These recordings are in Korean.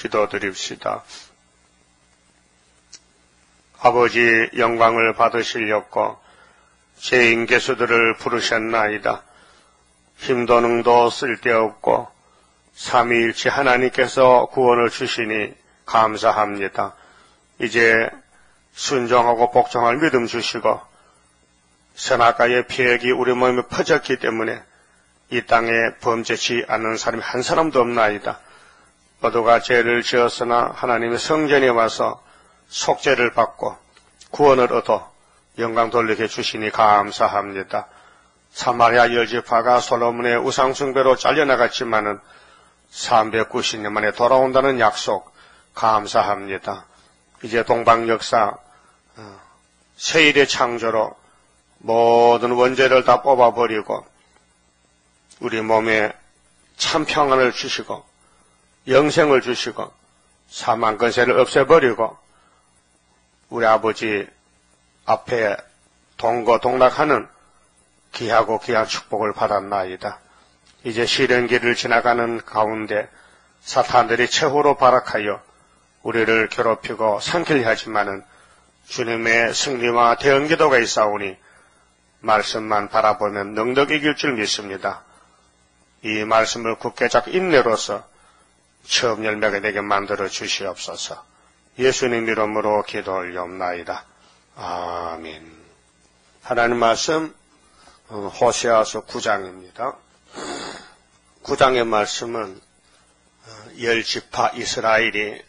기도드립시다. 아버지 영광을 받으시려고 죄인 개수들을 부르셨나이다. 힘도 능도 쓸데없고 삼위일체 하나님께서 구원을 주시니 감사합니다. 이제 순종하고 복종할 믿음 주시고 선악과의 피획이 우리 몸에 퍼졌기 때문에 이 땅에 범죄치 않는 사람이 한 사람도 없나이다. 모두가 죄를 지었으나 하나님의 성전에 와서 속죄를 받고 구원을 얻어 영광 돌리게 주시니 감사합니다. 사마리아 열지파가 솔로몬의 우상숭배로 잘려나갔지만은 390년 만에 돌아온다는 약속 감사합니다. 이제 동방 역사 세일의 창조로 모든 원죄를 다 뽑아버리고 우리 몸에 참 평안을 주시고 영생을 주시고 사망 근세를 없애버리고 우리 아버지 앞에 동거동락하는 귀하고 귀한 축복을 받았나이다. 이제 시련기를 지나가는 가운데 사탄들이 최후로 발악하여 우리를 괴롭히고 상킬게 하지만은 주님의 승리와 대언기도가 있사오니 말씀만 바라보면 넉넉히 이길 줄 믿습니다. 이 말씀을 굳게 잡고 인내로서 처음 열매가 되게 만들어 주시옵소서. 예수님 이름으로 기도 올리옵나이다. 아멘. 하나님 말씀 호세아서 9장입니다. 9장의 말씀은 열지파 이스라엘이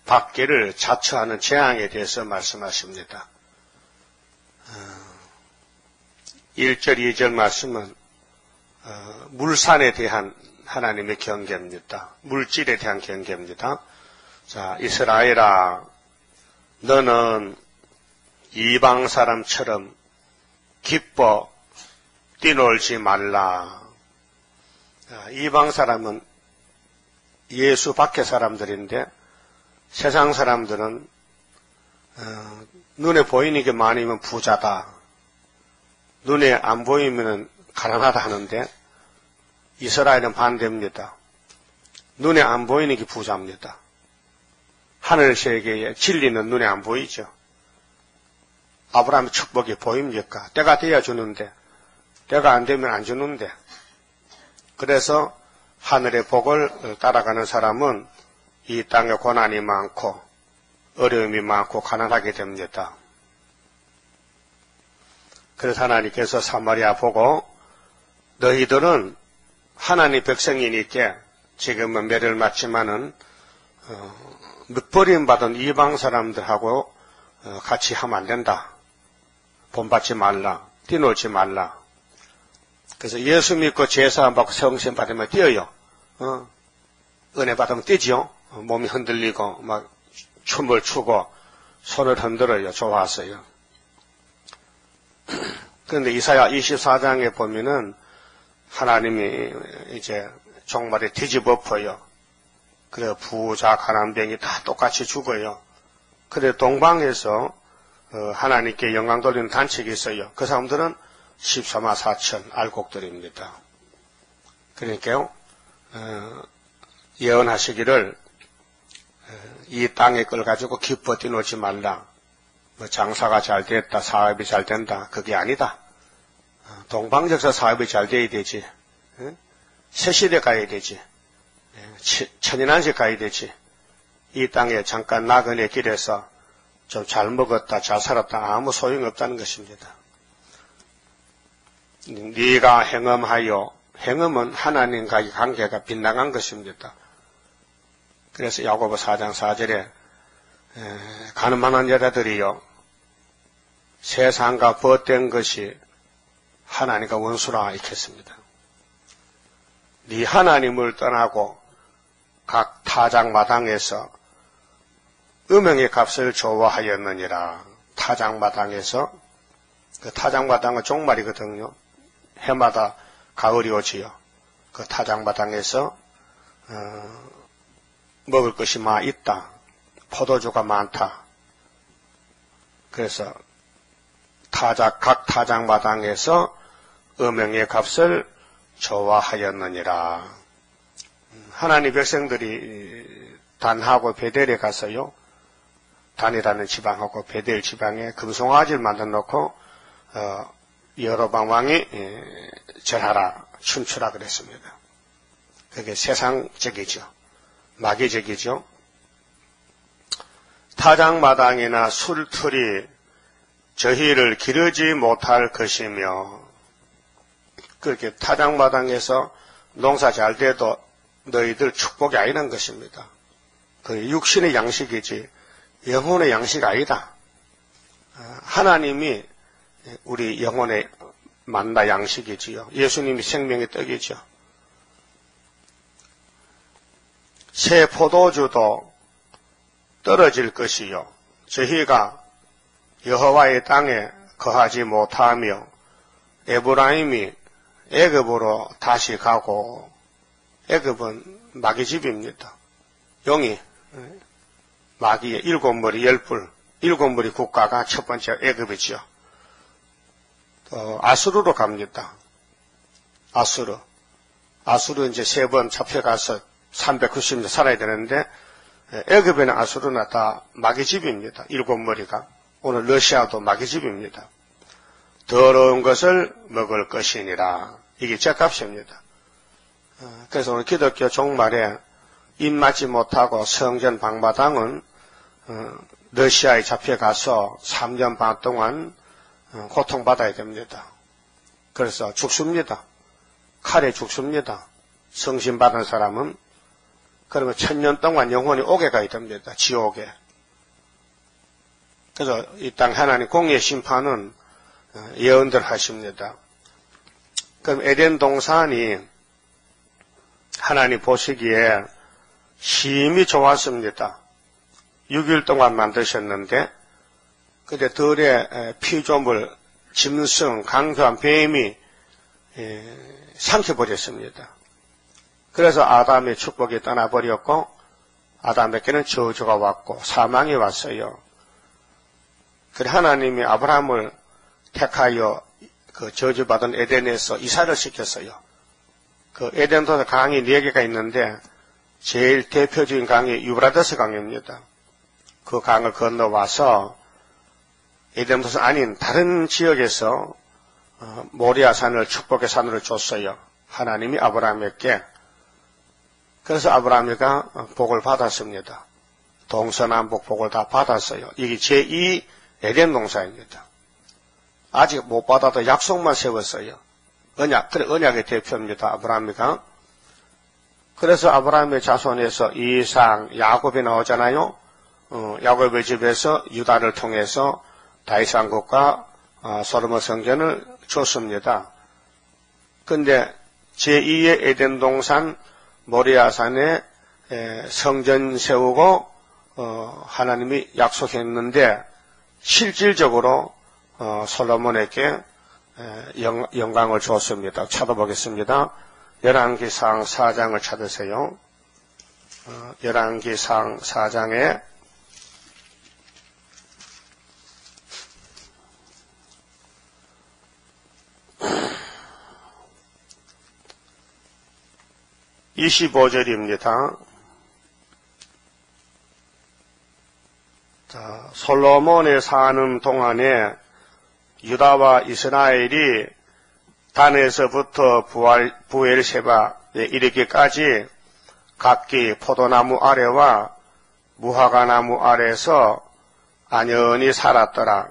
밖에를 자처하는 재앙에 대해서 말씀하십니다. 1절, 2절 말씀은 물산에 대한 하나님의 경계입니다. 물질에 대한 경계입니다. 자, 이스라엘아, 너는 이방 사람처럼 기뻐 뛰놀지 말라. 이방 사람은 예수 밖의 사람들인데 세상 사람들은 눈에 보이는 게 많으면 부자다. 눈에 안 보이면 가난하다 하는데 이스라엘은 반대입니다. 눈에 안 보이는 게 부자입니다. 하늘 세계의 진리는 눈에 안 보이죠. 아브라함의 축복이 보입니까? 때가 돼야 주는데 때가 안 되면 안 주는데 그래서 하늘의 복을 따라가는 사람은 이 땅에 고난이 많고 어려움이 많고 가난하게 됩니다. 그래서 하나님께서 사마리아 보고 너희들은 하나님 백성이니까 지금은 매를 맞지만은 늑버림받은 이방 사람들하고 같이 하면 안 된다. 본받지 말라. 뛰놀지 말라. 그래서 예수 믿고 제사 받고 성신 받으면 뛰어요. 은혜 받으면 뛰지요. 몸이 흔들리고 막 춤을 추고 손을 흔들어요. 좋아서요. 그런데 이사야 24장에 보면은 하나님이 이제 종말에 뒤집어엎어요. 그래 부자 가난병이 다 똑같이 죽어요. 그래 동방에서 하나님께 영광 돌리는 단체가 있어요. 그 사람들은 14만 4천 알곡들입니다. 그러니까요 예언하시기를 이 땅의 걸 가지고 기뻐 뛰놀지 말라. 뭐 장사가 잘 됐다, 사업이 잘 된다, 그게 아니다. 동방적사 사업이 잘 돼야 되지. 새시대 가야 되지. 천인한식 가야 되지. 이 땅에 잠깐 나그네 길에서 좀 잘 먹었다, 잘 살았다 아무 소용없다는 것입니다. 네가 행음하여, 행음은 하나님과의 관계가 빗나간 것입니다. 그래서 야고보 4장 4절에 가늠한 여자들이요 세상과 벗된 것이 하나님과 원수라 이렇게 했습니다. 네 하나님을 떠나고 각 타작마당에서 음행의 값을 좋아하였느니라. 타작마당에서, 그 타작마당은 종말이거든요. 해마다 가을이 오지요. 그 타작마당에서 먹을 것이 많이 있다. 포도주가 많다. 그래서 각 타작마당에서 음행의 값을 좋아하였느니라. 하나님 백성들이 단하고 베델에 가서요. 단이라는 지방하고 베델 지방에 금송아지를 만들어 놓고 여로방 왕이 절하라 춤추라 그랬습니다. 그게 세상적이죠. 마귀적이죠. 타작마당이나 술틀이 저희를 기르지 못할 것이며, 그렇게 타작마당에서 농사 잘 돼도 너희들 축복이 아니란 것입니다. 그 육신의 양식이지 영혼의 양식 아니다. 하나님이 우리 영혼의 만나 양식이지요. 예수님이 생명의 떡이죠. 새 포도주도 떨어질 것이요. 저희가 여호와의 땅에 거하지 못하며 에브라임이 애굽으로 다시 가고, 애굽은 마귀집입니다. 용이 마귀의 7머리 10뿔, 7머리 국가가 첫 번째 애굽이죠. 아수르로 갑니다. 아수르 이제 3번 잡혀가서 390년 살아야 되는데, 애굽에는 아수르나 다 마귀집입니다. 7머리가. 오늘 러시아도 마귀집입니다. 더러운 것을 먹을 것이니라. 이게 죗값입니다. 그래서 오늘 기독교 종말에 입맞지 못하고 성전 방마당은 러시아에 잡혀가서 3년 반 동안 고통받아야 됩니다. 그래서 죽습니다. 칼에 죽습니다. 성신받은 사람은. 그러면 1000년 동안 영혼이 옥에 가야 됩니다. 지옥에. 그래서 이 땅 하나님 공의의 심판은 예언들 하십니다. 그럼 에덴 동산이 하나님 보시기에 심히 좋았습니다. 6일 동안 만드셨는데, 그때 들의 피조물, 짐승, 강교한 뱀이 삼켜버렸습니다. 그래서 아담의 축복이 떠나버렸고, 아담에게는 저주가 왔고 사망이 왔어요. 그래 하나님이 아브라함을 택하여 그 저주받은 에덴에서 이사를 시켰어요. 그 에덴도 강이 4개가 있는데 제일 대표적인 강이 유브라데스 강입니다. 그 강을 건너와서 에덴도서 아닌 다른 지역에서 모리아산을 축복의 산으로 줬어요. 하나님이 아브라함에게. 그래서 아브라함이가 복을 받았습니다. 동서남북 복을 다 받았어요. 이게 제2 에덴 동산입니다. 아직 못 받아도 약속만 세웠어요. 언약의 대표입니다. 아브라함이가. 그래서 아브라함의 자손에서 이삭, 야곱이 나오잖아요. 야곱의 집에서 유다를 통해서 다윗 왕국과 솔로몬 성전을 줬습니다. 근데 제2의 에덴 동산 모리아산에 성전 세우고 하나님이 약속했는데 실질적으로 솔로몬에게 영광을 줬습니다. 찾아보겠습니다. 열왕기상 4장을 찾으세요. 열왕기상 4장에 25절입니다. 자, 솔로몬이 사는 동안에 유다와 이스라엘이 단에서부터 부엘세바에 이르기까지 각기 포도나무 아래와 무화과나무 아래에서 안연히 살았더라.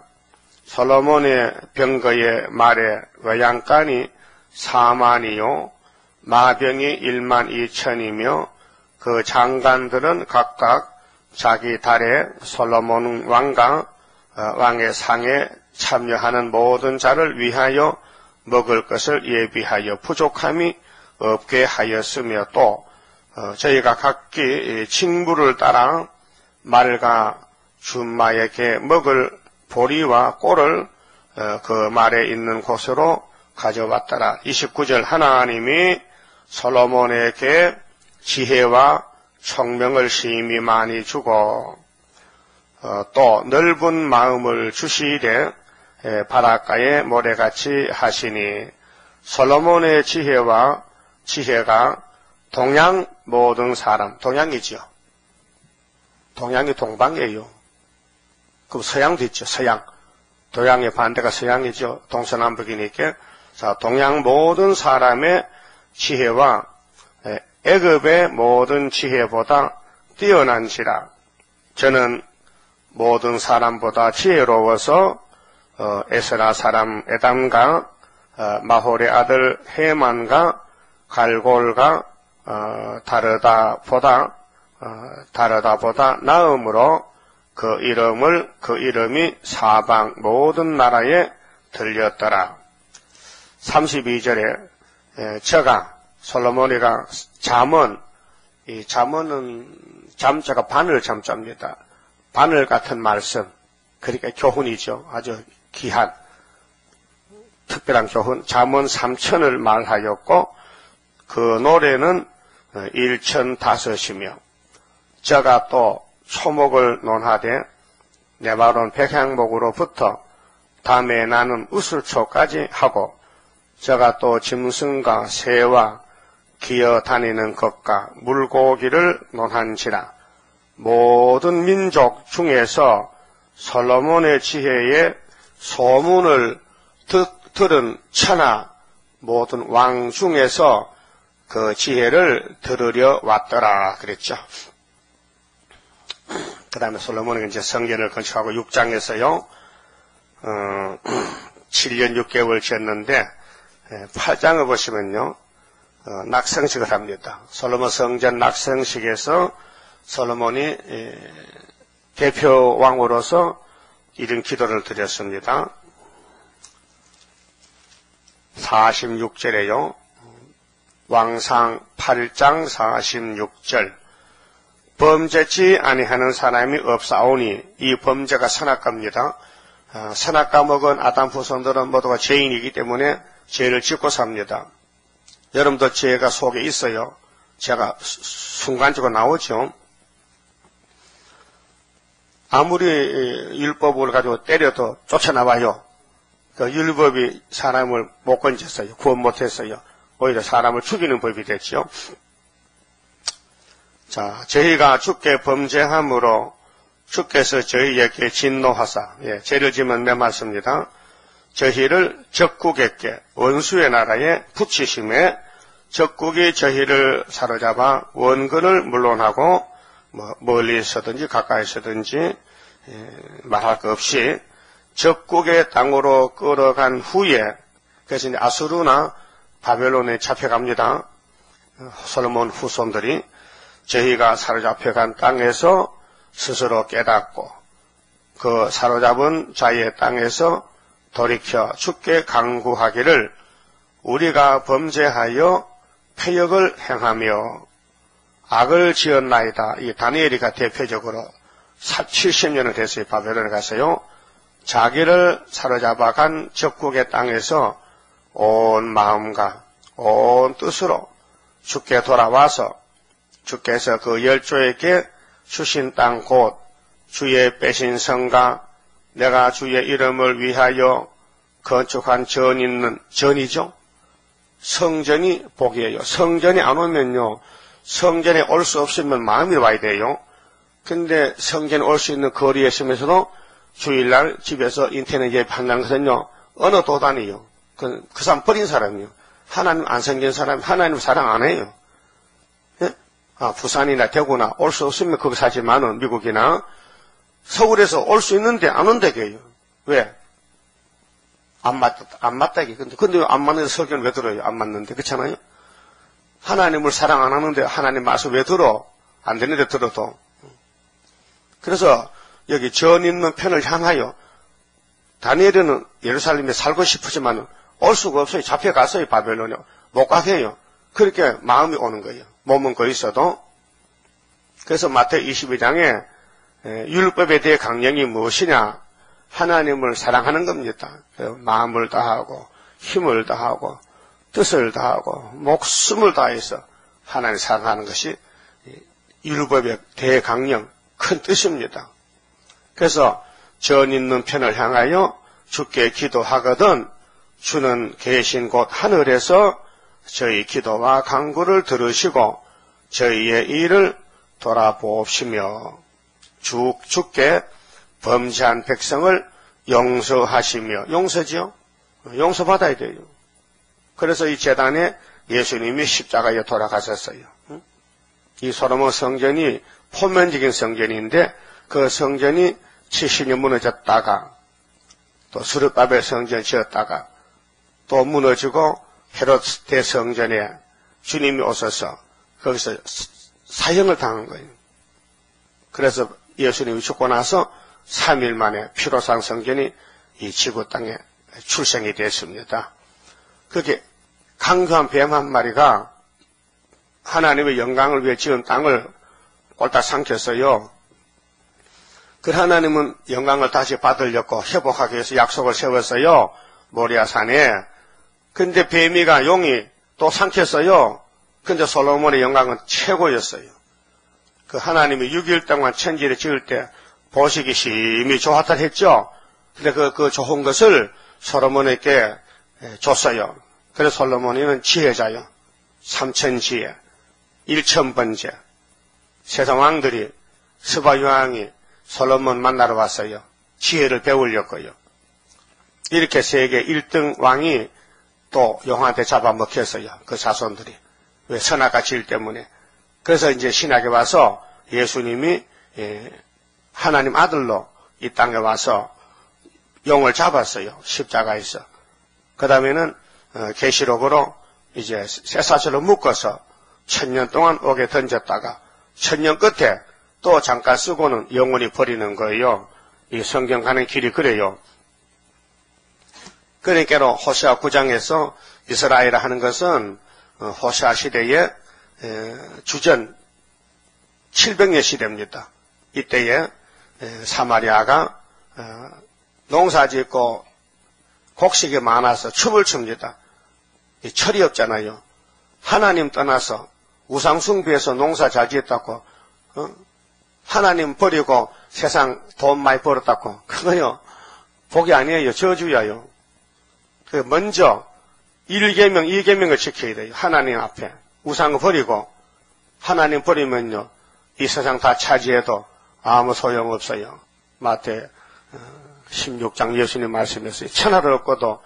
솔로몬의 병거의 말에 외양간이 4만이요 마병이 1만 2천이며 그 장관들은 각각 자기 달에 솔로몬 왕과 왕의 상에 참여하는 모든 자를 위하여 먹을 것을 예비하여 부족함이 없게 하였으며 또 저희가 각기 징부를 따라 말과 준마에게 먹을 보리와 꼴을 그 말에 있는 곳으로 가져왔더라. 29절 하나님이 솔로몬에게 지혜와 총명을 심히 많이 주고 또 넓은 마음을 주시되 바닷가의 모래같이 하시니 솔로몬의 지혜가 동양 모든 사람, 동양이지요. 동양이 동방이에요. 그럼 서양도 있죠. 서양. 동양의 반대가 서양이죠. 동서남북이니까. 자, 동양 모든 사람의 지혜와 애굽의 모든 지혜보다 뛰어난지라. 저는 모든 사람보다 지혜로워서 에스라 사람 에담과 마홀의 아들 헤만과 갈골과 다르다보다 나음으로 그 이름이 사방 모든 나라에 들렸더라. 32절에 저가 솔로몬이가 이 잠언은 잠자가 바늘 잠자입니다. 바늘 같은 말씀, 그러니까 교훈이죠. 아주 귀한 특별한 교훈, 잠언 3천을 말하였고 그 노래는 1,005이며 저가 또 초목을 논하되 네바론 백향목으로부터 담에 나는 우슬초까지 하고 저가 또 짐승과 새와 기어 다니는 것과 물고기를 논한지라. 모든 민족 중에서 솔로몬의 지혜에 소문을 들은 천하 모든 왕 중에서 그 지혜를 들으려 왔더라 그랬죠. 그 다음에 솔로몬은 이제 성전을 건축하고 6장에서요 7년 6개월 지었는데 8장을 보시면요 낙성식을 합니다. 솔로몬 성전 낙성식에서 솔로몬이 대표 왕으로서 이런 기도를 드렸습니다. 46절에요. 왕상 8장 46절. 범죄치 아니하는 사람이 없사오니 이 범죄가 선악과입니다. 선악과 먹은 아담 후손들은 모두가 죄인이기 때문에 죄를 짓고 삽니다. 여러분도 죄가 속에 있어요. 죄가 순간적으로 나오죠. 아무리 율법을 가지고 때려도 쫓아나와요. 그 율법이 사람을 못 건졌어요. 구원 못했어요. 오히려 사람을 죽이는 법이 됐죠. 자, 저희가 주께 범죄함으로 주께서 저희에게 진노하사, 죄를 지면 멸하십니다. 저희를 적국에게 원수의 나라에 붙이심에 적국이 저희를 사로잡아 원근을 물론하고 멀리서든지 가까이서든지 말할 것 없이 적국의 땅으로 끌어간 후에 그래서 이제 아수르나 바벨론에 잡혀갑니다. 솔로몬 후손들이 저희가 사로잡혀간 땅에서 스스로 깨닫고 그 사로잡은 자의 땅에서 돌이켜 주께 간구하기를 우리가 범죄하여 패역을 행하며 악을 지었나이다. 이 다니엘이가 대표적으로 70년을 됐어요. 바벨론에 가서요. 자기를 사로잡아 간 적국의 땅에서 온 마음과 온 뜻으로 주께 돌아와서 주께서 그 열조에게 주신 땅 곧 주의 빼신 성과 내가 주의 이름을 위하여 건축한 전 있는 전이죠. 성전이 복이에요. 성전이 안 오면요. 성전에 올 수 없으면 마음이 와야 돼요. 근데 성전에 올 수 있는 거리에 있으면서도 주일날 집에서 인터넷 예배한다는 것은요. 어느 도단이요. 그 사람 버린 사람이요. 하나님 안 섬긴 사람이 하나님 사랑 안 해요. 예? 부산이나 대구나 올 수 없으면 거기 사지만은 미국이나 서울에서 올 수 있는데 안 온다게요. 왜? 안 맞다게. 근데 안 맞는데 설교는 왜 들어요? 안 맞는데. 그렇잖아요? 하나님을 사랑 안 하는데 하나님 말씀 왜 들어? 안 되는데 들어도. 그래서 여기 전 있는 편을 향하여 다니엘은 예루살렘에 살고 싶으지만 올 수가 없어요. 잡혀갔어요. 바벨론에. 못 가게 해요. 그렇게 마음이 오는 거예요. 몸은 거기 있어도. 그래서 마태 22장에 율법에 대해 강령이 무엇이냐? 하나님을 사랑하는 겁니다. 마음을 다하고 힘을 다하고 뜻을 다하고 목숨을 다해서 하나님을 사랑하는 것이 율법의 대강령 큰 뜻입니다. 그래서 전 있는 편을 향하여 주께 기도하거든 주는 계신 곳 하늘에서 저희 기도와 간구를 들으시고 저희의 일을 돌아보옵시며 주께 범죄한 백성을 용서하시며, 용서지요? 용서받아야 돼요. 그래서 이 제단에 예수님이 십자가에 돌아가셨어요. 이 솔로몬 성전이 포면적인 성전인데 그 성전이 70년 무너졌다가 또 스룹바벨 성전 지었다가 또 무너지고 헤롯 대성전에 주님이 오셔서 거기서 사형을 당한 거예요. 그래서 예수님이 죽고 나서 3일 만에 피로상 성전이 이 지구 땅에 출생이 됐습니다. 그게 강교한 뱀 한 마리가 하나님의 영광을 위해 지은 땅을 꼴딱 삼켰어요. 그 하나님은 영광을 다시 받으려고 회복하기 위해서 약속을 세웠어요. 모리아산에. 근데 뱀이가 용이 또 삼켰어요. 근데 솔로몬의 영광은 최고였어요. 그 하나님이 6일 동안 천지를 지을 때 보시기 심히 좋았다 했죠. 근데 그 좋은 것을 솔로몬에게 줬어요. 그래서 솔로몬이는 지혜자요. 3000지혜, 1000번째. 세상 왕들이 스바 요왕이 솔로몬 만나러 왔어요. 지혜를 배우려고요. 이렇게 세계 1등 왕이 또 용한테 잡아먹혔어요. 그 자손들이. 왜? 선악과 질 때문에. 그래서 이제 신학에 와서 예수님이 하나님 아들로 이 땅에 와서 용을 잡았어요. 십자가에서. 그 다음에는 계시록으로 이제 쇠사슬로 묶어서 1000년 동안 옥에 던졌다가 1000년 끝에 또 잠깐 쓰고는 영원히 버리는 거예요. 이 성경 가는 길이 그래요. 그러니까 호세아 9장에서 이스라엘 하는 것은 호세아 시대에 주전 700년 시대입니다. 이때에 사마리아가 농사짓고 곡식이 많아서 춤을 춥니다. 철이 없잖아요. 하나님 떠나서 우상숭배해서 농사 잘 지었다고 하나님 버리고 세상 돈 많이 벌었다고 그거요 복이 아니에요. 저주야요. 먼저 1계명 2계명을 지켜야 돼요. 하나님 앞에 우상을 버리고 하나님 버리면요 이 세상 다 차지해도 아무 소용없어요. 마태 16장 예수님 말씀했어요. 천하를 얻고도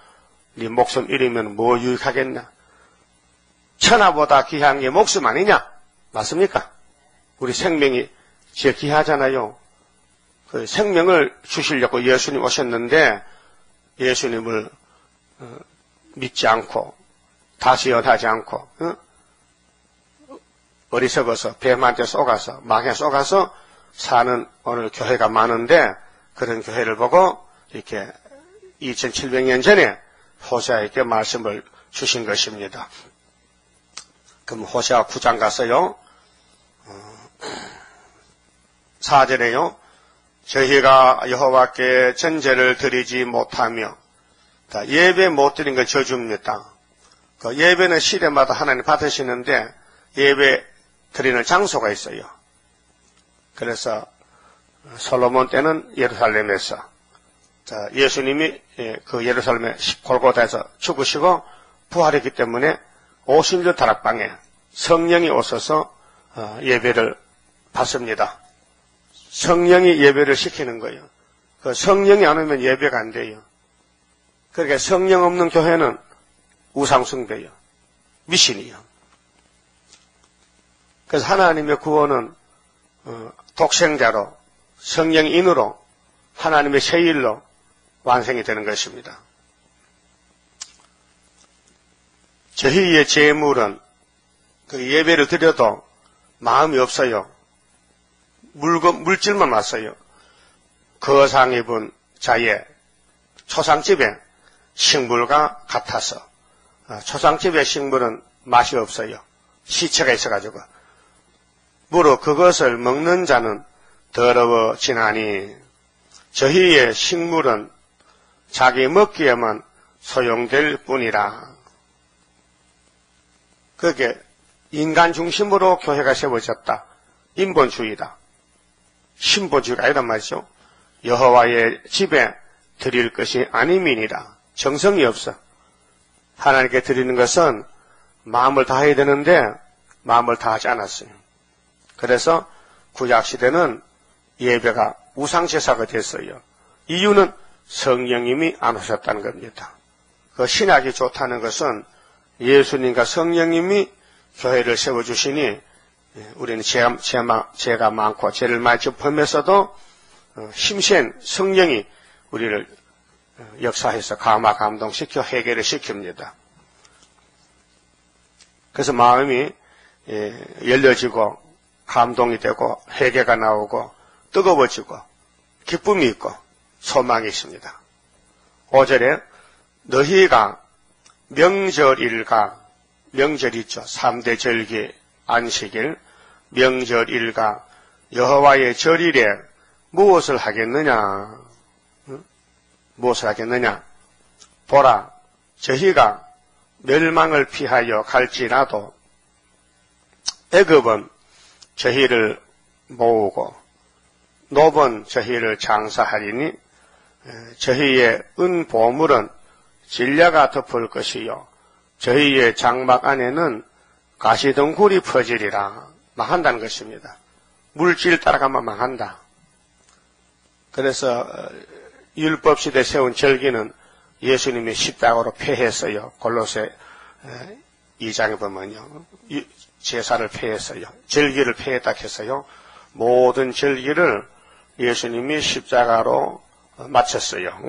네 목숨 잃으면 뭐 유익하겠냐. 천하보다 귀한 게 목숨 아니냐. 맞습니까? 우리 생명이 제일 귀하잖아요. 그 생명을 주시려고 예수님 오셨는데 예수님을 믿지 않고 다시 연하지 않고 어리석어서 뱀한테 쏘가서 망에 쏘가서 사는 오늘 교회가 많은데 그런 교회를 보고 이렇게 2700년 전에 호세아에게 말씀을 주신 것입니다. 그럼 호세아 9장 가서요. 4절에요. 저희가 여호와께 전제를 드리지 못하며 예배 못 드린 걸 저주입니다. 그 예배는 시대마다 하나님 받으시는데 예배 드리는 장소가 있어요. 그래서 솔로몬 때는 예루살렘에서 예수님이 그 예루살렘의 골고다에서 죽으시고 부활했기 때문에 오순절 다락방에 성령이 오셔서 예배를 받습니다. 성령이 예배를 시키는 거예요. 그 성령이 안 오면 예배가 안 돼요. 그러니까 성령 없는 교회는 우상숭배요. 미신이요. 그래서 하나님의 구원은 독생자로 성령인으로 하나님의 세일로 완성이 되는 것입니다. 저희의 재물은 그 예배를 드려도 마음이 없어요. 물질만 왔어요. 거상 입은 자의 초상집에 식물과 같아서 초상집의 식물은 맛이 없어요. 시체가 있어가지고 무릇 그것을 먹는 자는 더러워지나니 저희의 식물은 자기 먹기에만 소용될 뿐이라. 그게 인간 중심으로 교회가 세워졌다. 인본주의다. 신보주의가 아니란 말이죠. 여호와의 집에 드릴 것이 아님이니라. 정성이 없어. 하나님께 드리는 것은 마음을 다해야 되는데 마음을 다하지 않았어요. 그래서 구약시대는 예배가 우상제사가 됐어요. 이유는 성령님이 안 오셨다는 겁니다. 그 신학이 좋다는 것은 예수님과 성령님이 교회를 세워주시니 우리는 죄가 많고 죄를 많이 범했어도 힘센 성령이 우리를 역사해서 감동시켜 해결을 시킵니다. 그래서 마음이 열려지고 감동이 되고 회개가 나오고 뜨거워지고 기쁨이 있고 소망이 있습니다. 5절에 너희가 명절일과 명절 있죠. 3대 절기 안식일 명절일과 여호와의 절일에 무엇을 하겠느냐? 무엇을 하겠느냐? 보라, 저희가 멸망을 피하여 갈지라도 애굽은 저희를 모으고 노번 저희를 장사하리니 저희의 은보물은 진려가 덮을 것이요 저희의 장막 안에는 가시덩굴이 퍼지리라. 망한다는 것입니다. 물질 따라가면 망한다. 그래서 율법시대에 세운 절기는 예수님이 십자가로 폐했어요. 골로새 2장에 보면요. 제사를 폐했어요. 절기를 폐했다 했어요. 모든 절기를 예수님이 십자가로 마쳤어요.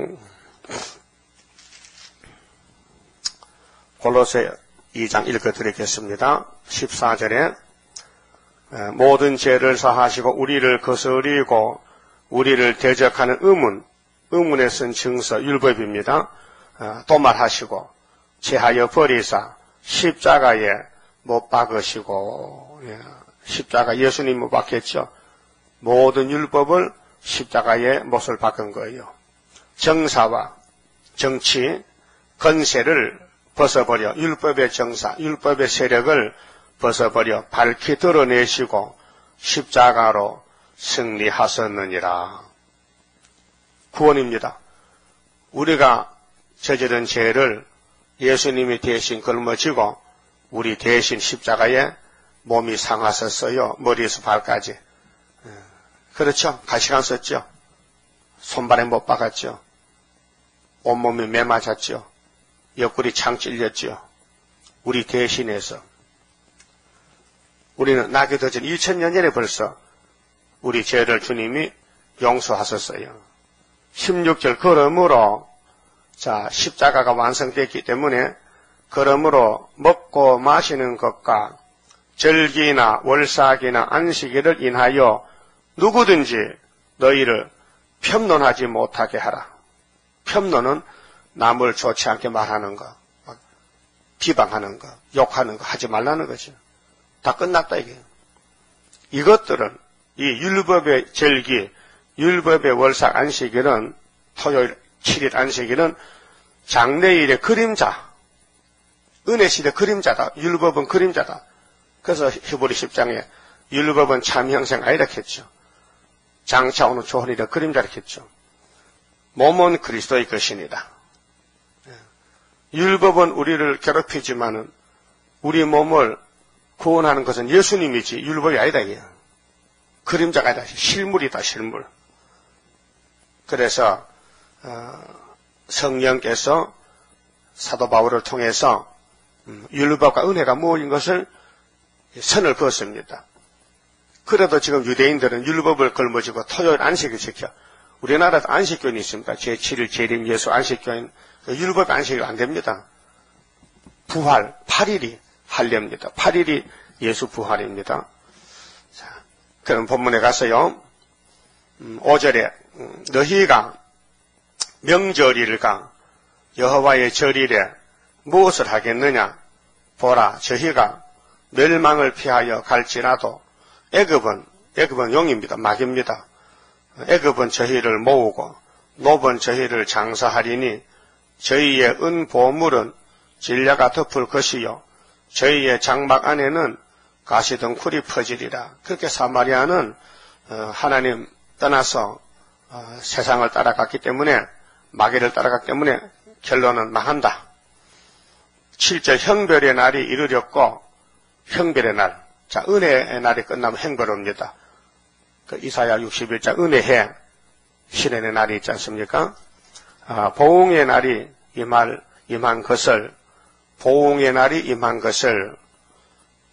골로새 2장 읽어드리겠습니다. 14절에 모든 죄를 사하시고 우리를 거스리고 우리를 대적하는 의문에 쓴 증서 율법입니다. 도말하시고 제하여 버리사 십자가에 못 박으시고 십자가 예수님 못 박혔죠. 모든 율법을 십자가에 못을 박은 거예요. 정사와 정치, 건세를 벗어버려 율법의 정사, 율법의 세력을 벗어버려 밝히 드러내시고 십자가로 승리하셨느니라. 구원입니다. 우리가 저지른 죄를 예수님이 대신 걸머지고 우리 대신 십자가에 몸이 상하셨어요. 머리에서 발까지. 그렇죠. 가시관 썼죠. 손발에 못 박았죠. 온몸이 매 맞았죠. 옆구리 창 찔렸죠. 우리 대신해서. 우리는 나게 더 전 2000년 전에 벌써 우리 죄를 주님이 용서하셨어요. 16절 그러므로 십자가가 완성됐기 때문에 그러므로 먹고 마시는 것과 절기나 월삭이나 안식일을 인하여 누구든지 너희를 폄론하지 못하게 하라. 폄론은 남을 좋지 않게 말하는 거, 비방하는 거, 욕하는 거 하지 말라는 거죠. 다 끝났다 이게. 이것들은 이 율법의 절기, 율법의 월삭 안식일은 토요일 7일 안식일은 장래일의 그림자, 은혜시대 그림자다. 율법은 그림자다. 그래서 히브리 10장에 율법은 참 형상 아니라 했죠. 장차 오는 조헌이라 그림자라 했죠. 몸은 그리스도의 것이니다. 율법은 우리를 괴롭히지만은 우리 몸을 구원하는 것은 예수님이지 율법이 아니다 이게. 그림자가 아니다. 실물이다 실물. 그래서 성령께서 사도 바울을 통해서 율법과 은혜가 모인 것을 선을 그었습니다. 그래도 지금 유대인들은 율법을 걸머지고 토요일 안식을 지켜. 우리나라도 안식교인이 있습니다. 제7일 재림 예수 안식교인. 율법 안식이 안 됩니다. 부활 8일이 할례입니다. 8일이 예수 부활입니다. 자, 그럼 본문에 가서요. 5절에 너희가 명절일과 여호와의 절일에 무엇을 하겠느냐? 보라, 저희가 멸망을 피하여 갈지라도 애굽은 용입니다. 마귀입니다. 애굽은 저희를 모으고 노번 저희를 장사하리니 저희의 은보물은 진려가 덮을 것이요 저희의 장막 안에는 가시덩굴이 퍼지리라. 그렇게 사마리아는 하나님 떠나서 세상을 따라갔기 때문에 마귀를 따라갔기 때문에 결론은 망한다. 7절 형별의 날이 이르렀고 형별의 날. 자, 은혜의 날이 끝나면 형벌 옵니다. 그 이사야 61장 은혜해 실현의 날이 있지 않습니까? 보응의 날이 임한 것을, 보응의 날이 임한 것을,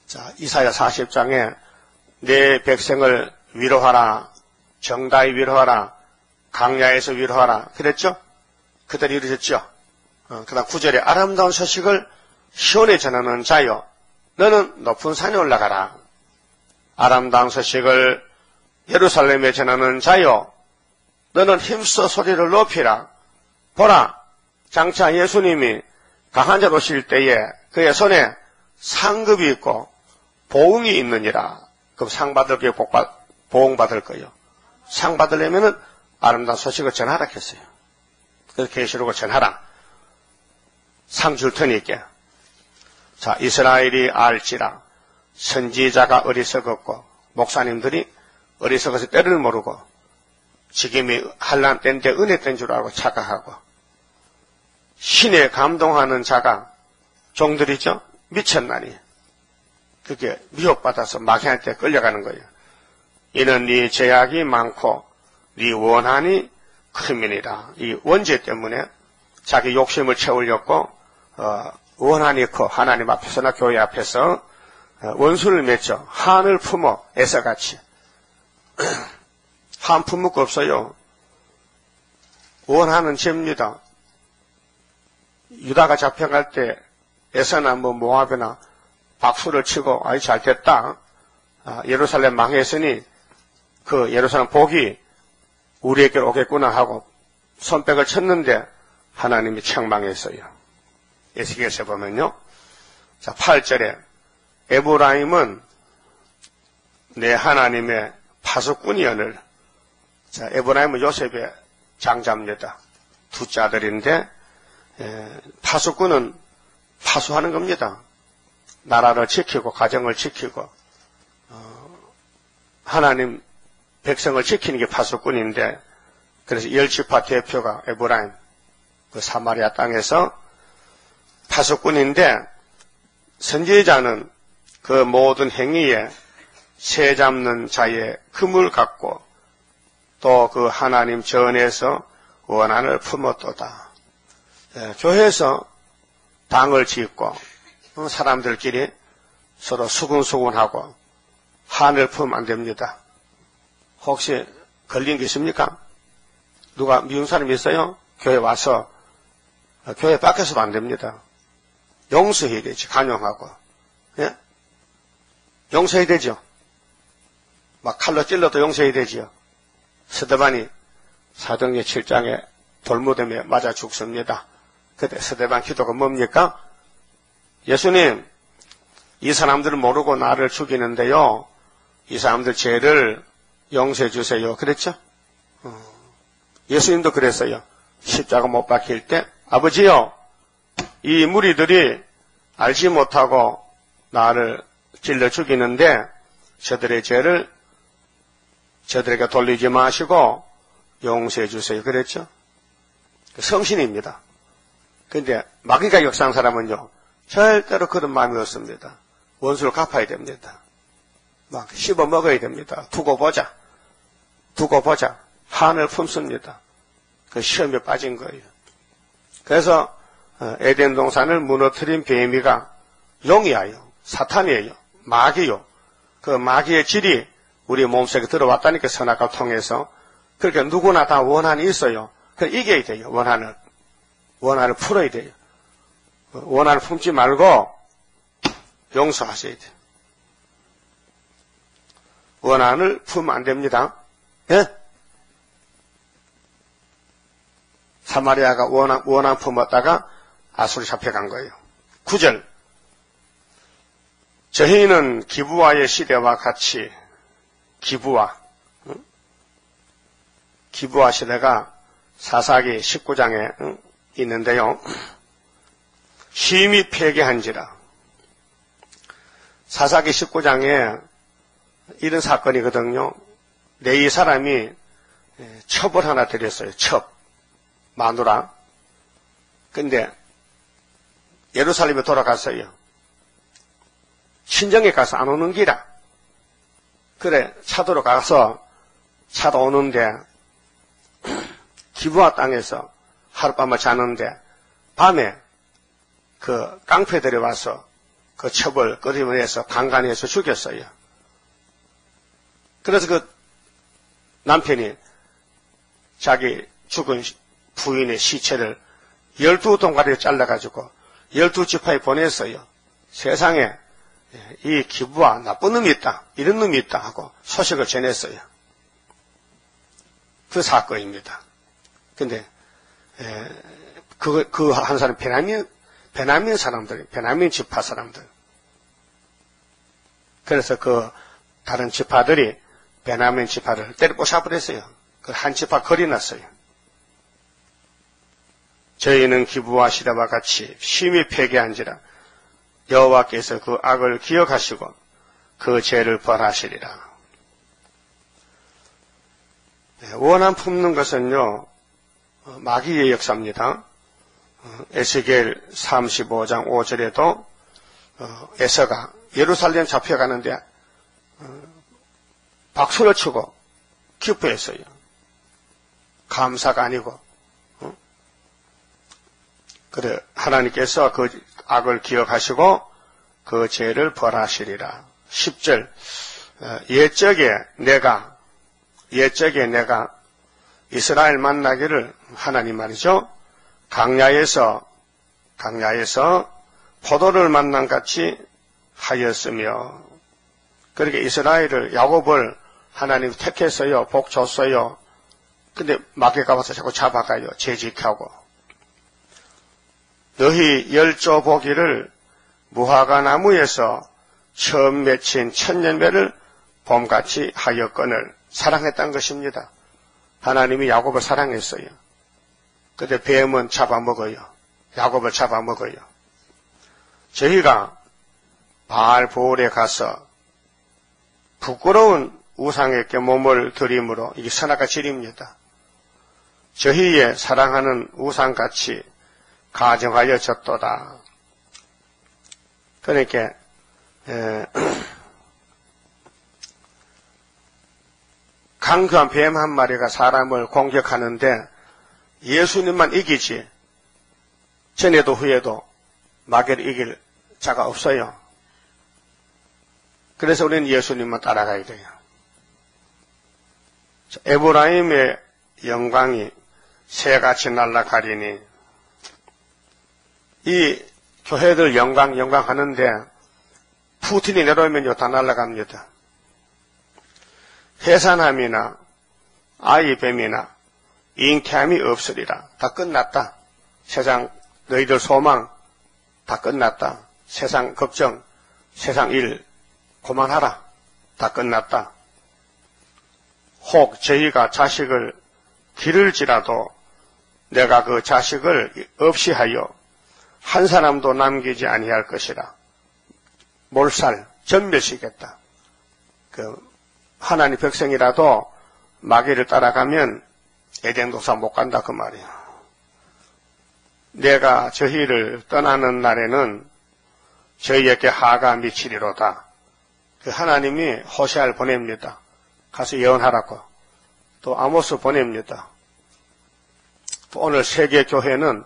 자, 이사야 40장에 내 백성을 위로하라, 정다히 위로하라, 강야에서 위로하라, 그랬죠? 그대로 이루어졌죠? 그 다음 9절에 아름다운 소식을 시온에 전하는 자여, 너는 높은 산에 올라가라. 아름다운 소식을 예루살렘에 전하는 자여, 너는 힘써 소리를 높이라. 보라, 장차 예수님이 강한 자로 오실 때에 그의 손에 상급이 있고 보응이 있느니라. 그럼 상 받을 게 보응 받을 거예요. 상 받으려면은 아름다운 소식을 전하라 했어요. 그래서 계시록을 전하라. 상 줄 테니까. 자, 이스라엘이 알지라. 선지자가 어리석었고 목사님들이 어리석어서 때를 모르고 지금이 환난 때인데 은혜 때인 줄 알고 착각하고 신에 감동하는 자가 종들이죠. 미쳤나니 그게 미혹받아서 마귀한테 끌려가는 거예요. 이는 네 죄악이 많고 네 원한이 크민이라. 이 원죄 때문에 자기 욕심을 채우려고 원한이 커 하나님 앞에서나 교회 앞에서 원수를 맺죠. 한을 품어 애써같이. 한 품을 거 없어요. 원한은 죄입니다. 유다가 잡혀갈 때 에서나 모압이나 박수를 치고 아이 잘됐다. 예루살렘 망했으니 그 예루살렘 복이 우리에게 오겠구나 하고 손뼉을 쳤는데 하나님이 책망했어요. 에스겔서 보면요. 자, 8절에 에브라임은 내 하나님의 파수꾼이여늘. 자, 에브라임은 요셉의 장자입니다. 두째 아들인데 파수꾼은 파수하는 겁니다. 나라를 지키고 가정을 지키고 하나님 백성을 지키는 게 파수꾼인데 그래서 10지파 대표가 에브라임 그 사마리아 땅에서 파수꾼인데 선지자는 그 모든 행위에 새 잡는 자의 금을 갖고 또 그 하나님 전에서 원한을 품었도다. 교회에서 당을 짓고 사람들끼리 서로 수근수근하고 한을 품으면 안 됩니다. 혹시 걸린 게 있습니까? 누가 미운 사람이 있어요? 교회 와서 교회 밖에서도 안 됩니다. 용서해야 되지. 간용하고. 예? 용서해야 되죠. 막 칼로 찔러도 용서해야 되지요. 스데반이 사도행전 7장에 돌무덤에 맞아 죽습니다. 그때 스데반 기도가 뭡니까? 예수님, 이 사람들은 모르고 나를 죽이는데요. 이 사람들 죄를 용서해 주세요. 그랬죠? 예수님도 그랬어요. 십자가 못 박힐 때 아버지요, 이 무리들이 알지 못하고 나를 찔러 죽이는데 저들의 죄를 저들에게 돌리지 마시고 용서해 주세요. 그랬죠? 성신입니다. 근데 마귀가 역사한 사람은요, 절대로 그런 마음이 없습니다. 원수를 갚아야 됩니다. 막 씹어 먹어야 됩니다. 두고 보자. 한을 품습니다. 그 시험에 빠진 거예요. 그래서 에덴 동산을 무너뜨린 뱀이가 용이에요. 사탄이에요. 마귀요. 그 마귀의 질이 우리 몸속에 들어왔다니까 선악과 통해서. 그러니까 누구나 다 원한이 있어요. 그래서 이겨야 돼요. 원한을 풀어야 돼요. 원한을 품지 말고 용서하셔야 돼요. 원한을 품으면 안 됩니다. 예? 사마리아가 원한 품었다가 아수르 잡혀간 거예요. 9절. 저희는 기브와의 시대와 같이 기브와 시대가 사사기 19장에 있는데요. 심히 폐괴한지라. 사사기 19장에 이런 사건이거든요. 네 사람이 첩을 하나 드렸어요. 첩. 마누라. 근데 예루살렘에 돌아갔어요. 친정에 가서 안 오는 기라. 그래 차도로 가서 차도 오는데 기부와 땅에서 하룻밤을 자는데 밤에 그 깡패들이 와서 그 첩을 끌어내서 강간해서 죽였어요. 그래서 그 남편이 자기 죽은 부인의 시체를 12동가리로 잘라가지고 12지파에 보냈어요. 세상에 이 기부와 나쁜 놈이 있다, 이런 놈이 있다 하고 소식을 전했어요. 그 사건입니다. 근데 그 한 사람 베냐민 사람들, 베냐민 지파 사람들. 그래서 그 다른 지파들이 베냐민 지파를 때려 부숴버렸어요. 그 한 지파 거리놨어요. 저희는 기부와 시대와 같이 심히 패배한지라 여호와께서 그 악을 기억하시고 그 죄를 벌하시리라. 원한 품는 것은요, 마귀의 역사입니다. 에스겔 35장 5절에도 에서가 예루살렘 잡혀가는데 박수를 치고 기뻐했어요. 감사가 아니고. 그래, 하나님께서 그 악을 기억하시고 그 죄를 벌하시리라. 10절, 옛적에 내가 이스라엘 만나기를, 하나님 말이죠, 강야에서 포도를 만난 같이 하였으며, 그렇게 이스라엘을, 야곱을 하나님 택했어요. 복 줬어요. 근데 마귀가 와서 자꾸 잡아가요. 재직하고. 너희 열조 보기를 무화과 나무에서 처음 맺힌 천년배를 봄같이 하였거늘, 사랑했던 것입니다. 하나님이 야곱을 사랑했어요. 근데 뱀은 잡아먹어요. 야곱을 잡아먹어요. 저희가 바알보올에 가서 부끄러운 우상에게 몸을 들임으로 이게 선악과 질입니다. 저희의 사랑하는 우상같이 가정하여졌도다. 그러니까 강교한 뱀 한 마리가 사람을 공격하는데 예수님만 이기지 전에도 후에도 마귀를 이길 자가 없어요. 그래서 우리는 예수님만 따라가야 돼요. 에브라임의 영광이 새같이 날아가리니, 이 교회들 영광 하는데 푸틴이 내려오면요 다 날아갑니다. 해산함이나 아이뱀이나 잉태함이 없으리라. 다 끝났다. 세상 너희들 소망 다 끝났다. 세상 걱정, 세상 일 그만하라. 다 끝났다. 혹 저희가 자식을 기를지라도 내가 그 자식을 없이 하여 한 사람도 남기지 아니할 것이라. 몰살, 전멸시겠다. 하나님 백성이라도 마귀를 따라가면 에덴 동산 못 간다 그 말이야. 내가 저희를 떠나는 날에는 저희에게 하가 미치리로다. 하나님이 호세아를 보냅니다. 가서 예언하라고. 또 아모스 보냅니다. 또 오늘 세계 교회는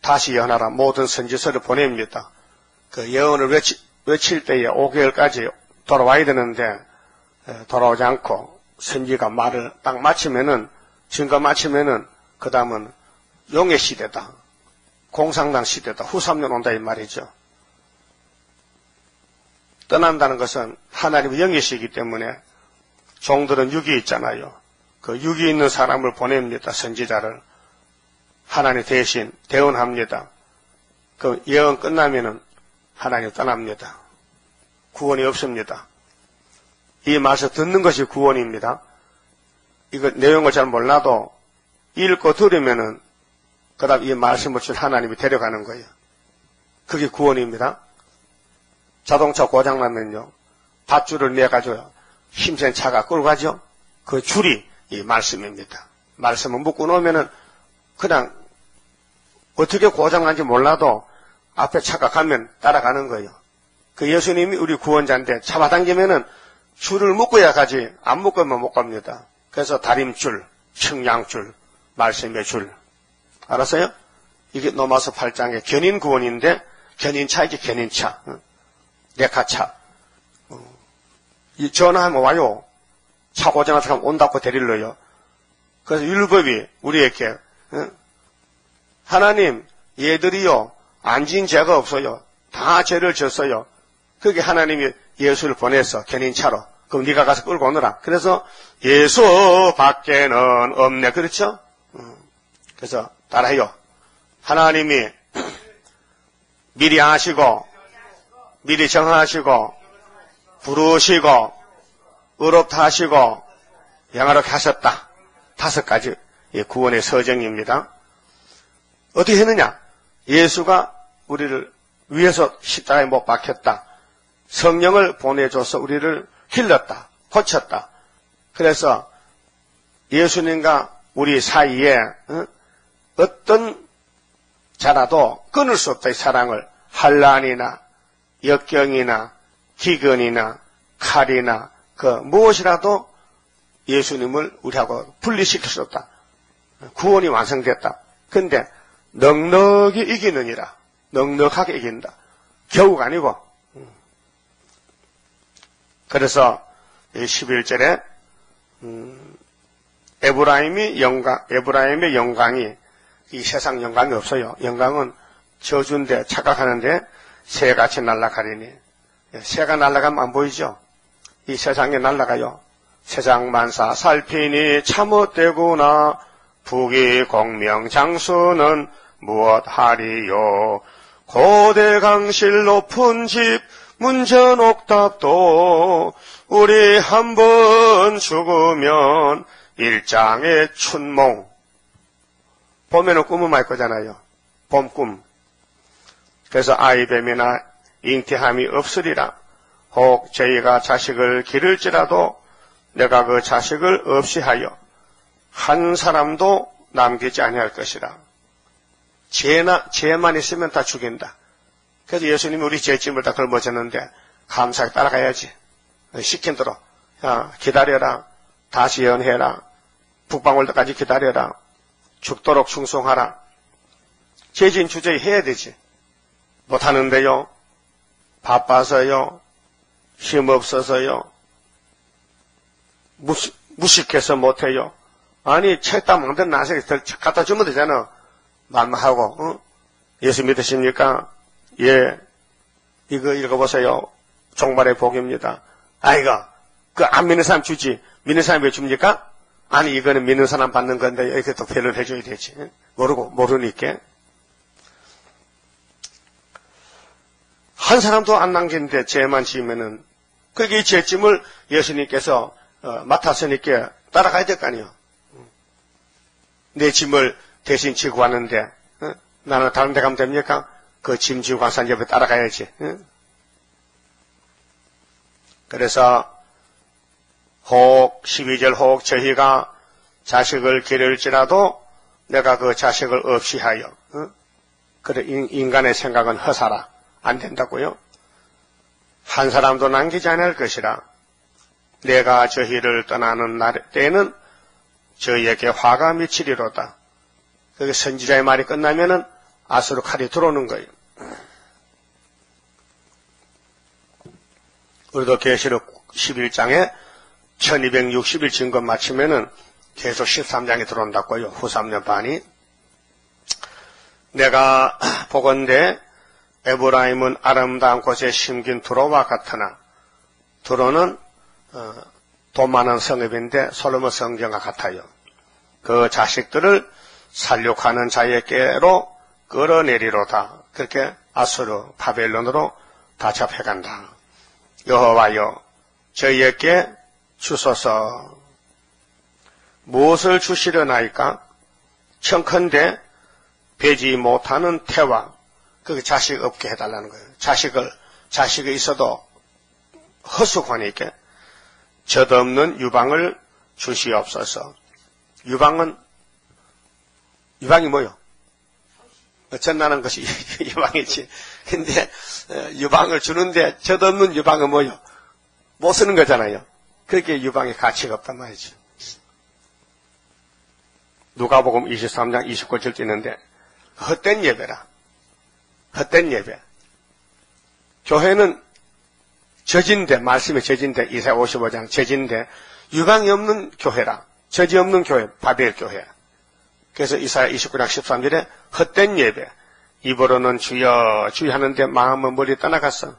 다시 예언하라 모든 선지서를 보냅니다. 그 예언을 외칠 때에 5개월까지 돌아와야 되는데 돌아오지 않고 선지가 말을 딱 마치면은, 증거 마치면은 그 다음은 용의 시대다. 공산당 시대다. 후 3년 온다 이 말이죠. 떠난다는 것은 하나님의 영이시기 때문에 종들은 육이 있잖아요. 그 육이 있는 사람을 보냅니다. 선지자를. 하나님 대신 대언합니다. 그 예언 끝나면은 하나님 떠납니다. 구원이 없습니다. 이 말씀 듣는 것이 구원입니다. 이거 내용을 잘 몰라도 읽고 들으면은 그 다음 이 말씀을 준 하나님이 데려가는 거예요. 그게 구원입니다. 자동차 고장나면요, 밧줄을 내가지고 힘센 차가 끌고 가죠. 그 줄이 이 말씀입니다. 말씀을 묶고 놓으면은 그냥 어떻게 고장난지 몰라도 앞에 차가 가면 따라가는 거예요. 그 예수님이 우리 구원자인데 잡아당기면은 줄을 묶어야 가지 안 묶으면 못 갑니다. 그래서 다림줄, 측량줄, 말씀의 줄. 알았어요? 이게 로마서 8장의 견인구원인데, 견인차이지, 견인차. 레카차. 전화하면 와요. 차 고장난 사람 온다고 데리러요. 그래서 율법이 우리에게, 하나님, 얘들이요, 안 지은 죄가 없어요. 다 죄를 졌어요. 그게 하나님이 예수를 보내서 견인차로. 그럼 네가 가서 끌고 오너라. 그래서 예수 밖에는 없네. 그렇죠? 그래서 따라해요. 하나님이 미리 아시고, 미리 정하시고, 부르시고, 의롭다 하시고, 영화롭게 하셨다. 5가지 구원의 서정입니다. 어떻게 했느냐? 예수가 우리를 위해서 십자가에 못 박혔다. 성령을 보내줘서 우리를 길렀다. 고쳤다. 그래서 예수님과 우리 사이에 어떤 자라도 끊을 수 없다. 이 사랑을. 환난이나 역경이나 기근이나 칼이나 무엇이라도 예수님을 우리하고 분리시킬 수 없다. 구원이 완성됐다. 근데 넉넉히 이기느니라. 넉넉하게 이긴다. 겨우가 아니고. 그래서 11절에 에브라임의 영광이 이 세상 영광이 없어요. 영광은 저주인데 착각하는데 새같이 날아가리니. 새가 날아가면 안 보이죠? 이 세상에 날아가요. 세상 만사 살피니 참헛되구나. 부귀 공명 장수는 무엇하리요. 고대 강실 높은 집 문전 옥탑도 우리 한번 죽으면 일장의 춘몽. 봄에는 꿈을 많이 꾸잖아요. 봄꿈. 그래서 아이뱀이나 잉태함이 없으리라. 혹 저희가 자식을 기를지라도 내가 그 자식을 없이 하여 한 사람도 남기지 아니할 것이라. 죄만 있으면 다 죽인다. 그래서 예수님이 우리 죄짐을 다 걸머졌는데 감사하게 따라가야지. 시킨 대로. 야, 기다려라. 다시 예언해라. 북방올 때까지 기다려라. 죽도록 충성하라. 죄진 주저히 해야 되지. 못하는데요. 바빠서요. 힘없어서요. 무식해서 못해요. 아니 책당 만든 나중에 갖다 주면 되잖아. 만마하고. 예수 믿으십니까? 예. 이거 읽어보세요. 종말의 복입니다. 아이고 안 믿는 사람 주지. 믿는 사람 왜 줍니까? 아니 이거는 믿는 사람 받는 건데 이렇게 또 배려를 해줘야 되지. 모르니까. 한 사람도 안 남기는데 죄만 지으면은 그게 이 죄짐을 예수님께서 맡았으니까 따라가야 될 거 아니에요. 내 짐을 대신 지고 왔는데 나는 다른 데 가면 됩니까? 그 짐 지고 간 사람 옆에 따라가야지. 그래서 혹 12절 혹 저희가 자식을 기를지라도 내가 그 자식을 없이 하여. 그래 인간의 생각은 허사라. 안 된다고요. 한 사람도 남기지 않을 것이라. 내가 저희를 떠나는 때에는 저희에게 화가 미치리로다. 그게 선지자의 말이 끝나면은 아수르 칼이 들어오는 거예요. 우리도 계시록 11장에 1260일 증거 마치면은 계속 13장에 들어온다고요. 후 3년 반이. 내가 보건대 에브라임은 아름다운 곳에 심긴 두로와 같으나 두로는 돈 많은 성읍인데 솔로몬 성전과 같아요. 그 자식들을 살육하는 자에게로 끌어내리로다. 그렇게 아수르 바벨론으로 다 잡혀간다. 여호와여 저희에게 주소서. 무엇을 주시려나이까? 청컨대 배지 못하는 태와 그 자식 없게 해달라는 거예요. 자식이 있어도 허수관이니까 젖없는 유방을 주시옵소서. 유방이 뭐요? 젖나는 것이 유방이지. 근데 유방을 주는데 젖없는 유방은 뭐요? 못 쓰는 거잖아요. 그렇게 유방에 가치가 없단 말이죠. 누가복음 23장 29절 있는데 헛된 예배라. 헛된 예배. 교회는 저진대, 말씀이 저진대, 이사야 55장 저진대, 유방이 없는 교회라. 저지 없는 교회, 바벨 교회. 그래서 이사야 29장 13절에 헛된 예배. 입으로는 주여 주여 하는데 마음은 멀리 떠나갔어.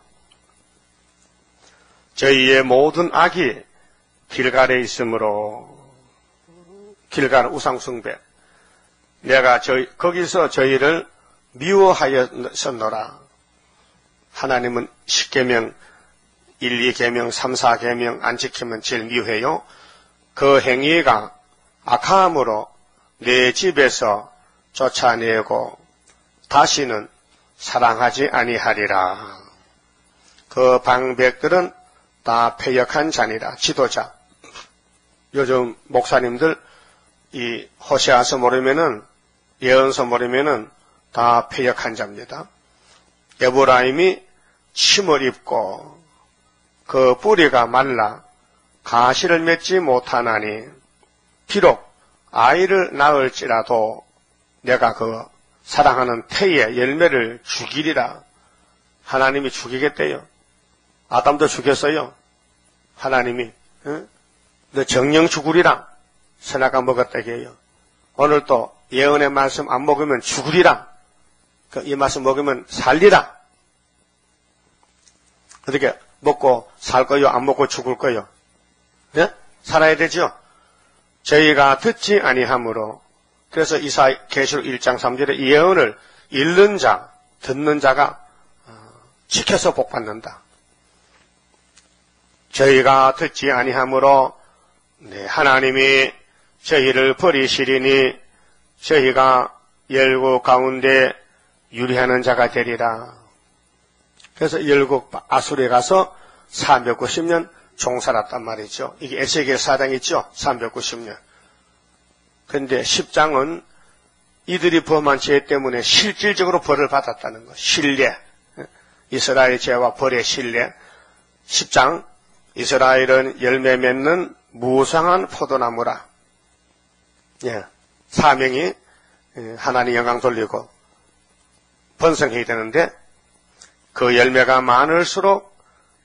저희의 모든 악이 길갈에 있으므로, 길갈 우상숭배. 내가 거기서 저희를 미워하였노라. 하나님은 10계명, 1, 2계명, 3, 4계명 안 지키면 제일 미워해요. 그 행위가 악함으로 내 집에서 쫓아내고 다시는 사랑하지 아니하리라. 그 방백들은 다 패역한 자니라. 지도자. 요즘 목사님들 이 호세아서 모르면은, 예언서 모르면은 다 패역한 자입니다. 에브라임이 침을 입고 그 뿌리가 말라 가시를 맺지 못하나니 비록 아이를 낳을지라도 내가 그 사랑하는 태의 열매를 죽이리라. 하나님이 죽이겠대요. 아담도 죽였어요. 하나님이. 너 정령 죽으리라. 선악과 먹었다게 해요. 오늘 또 예언의 말씀 안 먹으면 죽으리라. 이 말씀 먹으면 살리라. 어떻게 먹고 살 거요? 안 먹고 죽을 거요? 네? 살아야 되죠? 저희가 듣지 아니하므로, 그래서 계시록 1장 3절에 예언을 읽는 자, 듣는 자가 지켜서 복받는다. 저희가 듣지 아니하므로 하나님이 저희를 버리시리니 저희가 열국 가운데 유리하는 자가 되리라. 그래서 열국 아수르에 가서 390년 종살았단 말이죠. 이게 에스겔 4장 있죠? 390년. 그런데 10장은 이들이 범한 죄 때문에 실질적으로 벌을 받았다는 것. 신뢰. 이스라엘 죄와 벌의 신뢰. 10장 이스라엘은 열매 맺는 무상한 포도나무라. 예, 사명이 하나님 영광 돌리고 번성해야 되는데 그 열매가 많을수록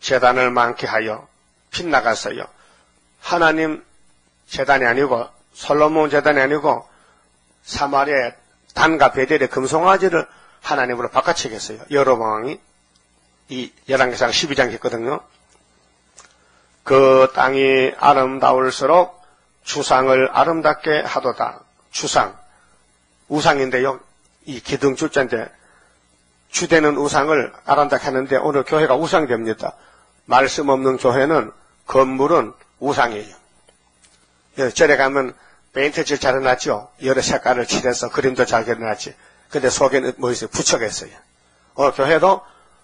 제단을 많게 하여 빗나갔어요. 하나님 제단이 아니고 솔로몬 제단이 아니고 사마리아 단과 베델의 금송아지를 하나님으로 바꿔치겠어요. 여로보암이 이 열왕기상 12장 했거든요. 그 땅이 아름다울수록 주상을 아름답게 하도다. 주상, 우상인데요. 이 기둥주자인데 주되는 우상을 아름답게 하는데 오늘 교회가 우상됩니다. 말씀 없는 교회는 건물은 우상이에요. 절에 가면 페인트칠 잘 해놨죠. 여러 색깔을 칠해서 그림도 잘 그려놨지. 근데 속에는 뭐 있어요? 부처가 있어요. 오늘 교회도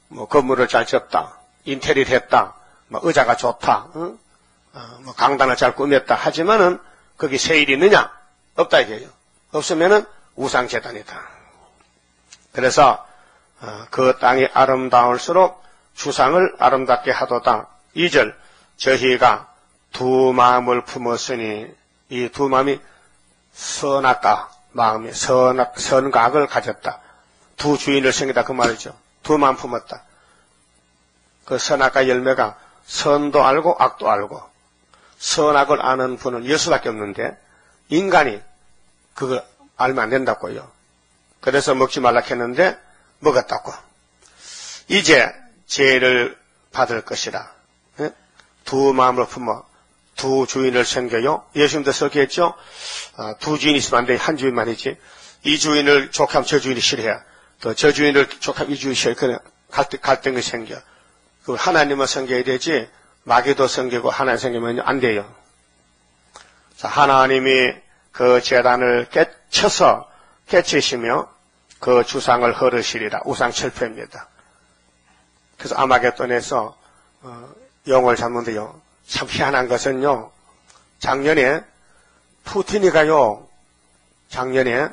뭐 건물을 잘 지었다, 인테리어를 했다, 뭐 의자가 좋다, 뭐 강단을 잘 꾸몄다 하지만은 거기 세일이 있느냐? 없다 이게요. 없으면은 우상재단이다. 그래서 그 땅이 아름다울수록 주상을 아름답게 하도다. 2절 저희가 두 마음을 품었으니 이 두 마음이 선악과 마음이 선각을 가졌다. 두 주인을 생기다 그 말이죠. 두 마음 품었다. 그 선악과 열매가 선도 알고 악도 알고 선악을 아는 분은 예수밖에 없는데 인간이 그걸 알면 안 된다고요. 그래서 먹지 말라 했는데 먹었다고. 이제 죄를 받을 것이라. 두 마음을 품어 두 주인을 섬겨요. 예수님도 설교했죠. 두 주인이 있으면 안 돼. 한 주인만이지. 이 주인을 족하면 저 주인이 싫어해. 또 저 주인을 족하면 이 주인이 싫어해. 그냥 갈등이 생겨. 그걸 하나님을 섬겨야 되지 마귀도 섬기고 하나님 섬기면 안 돼요. 자, 하나님이 그 제단을 깨치시며 그 주상을 허르시리라. 우상철폐입니다. 그래서 아마겟돈에서 영을 잡는데요. 참 희한한 것은요. 작년에 푸틴이가요. 작년에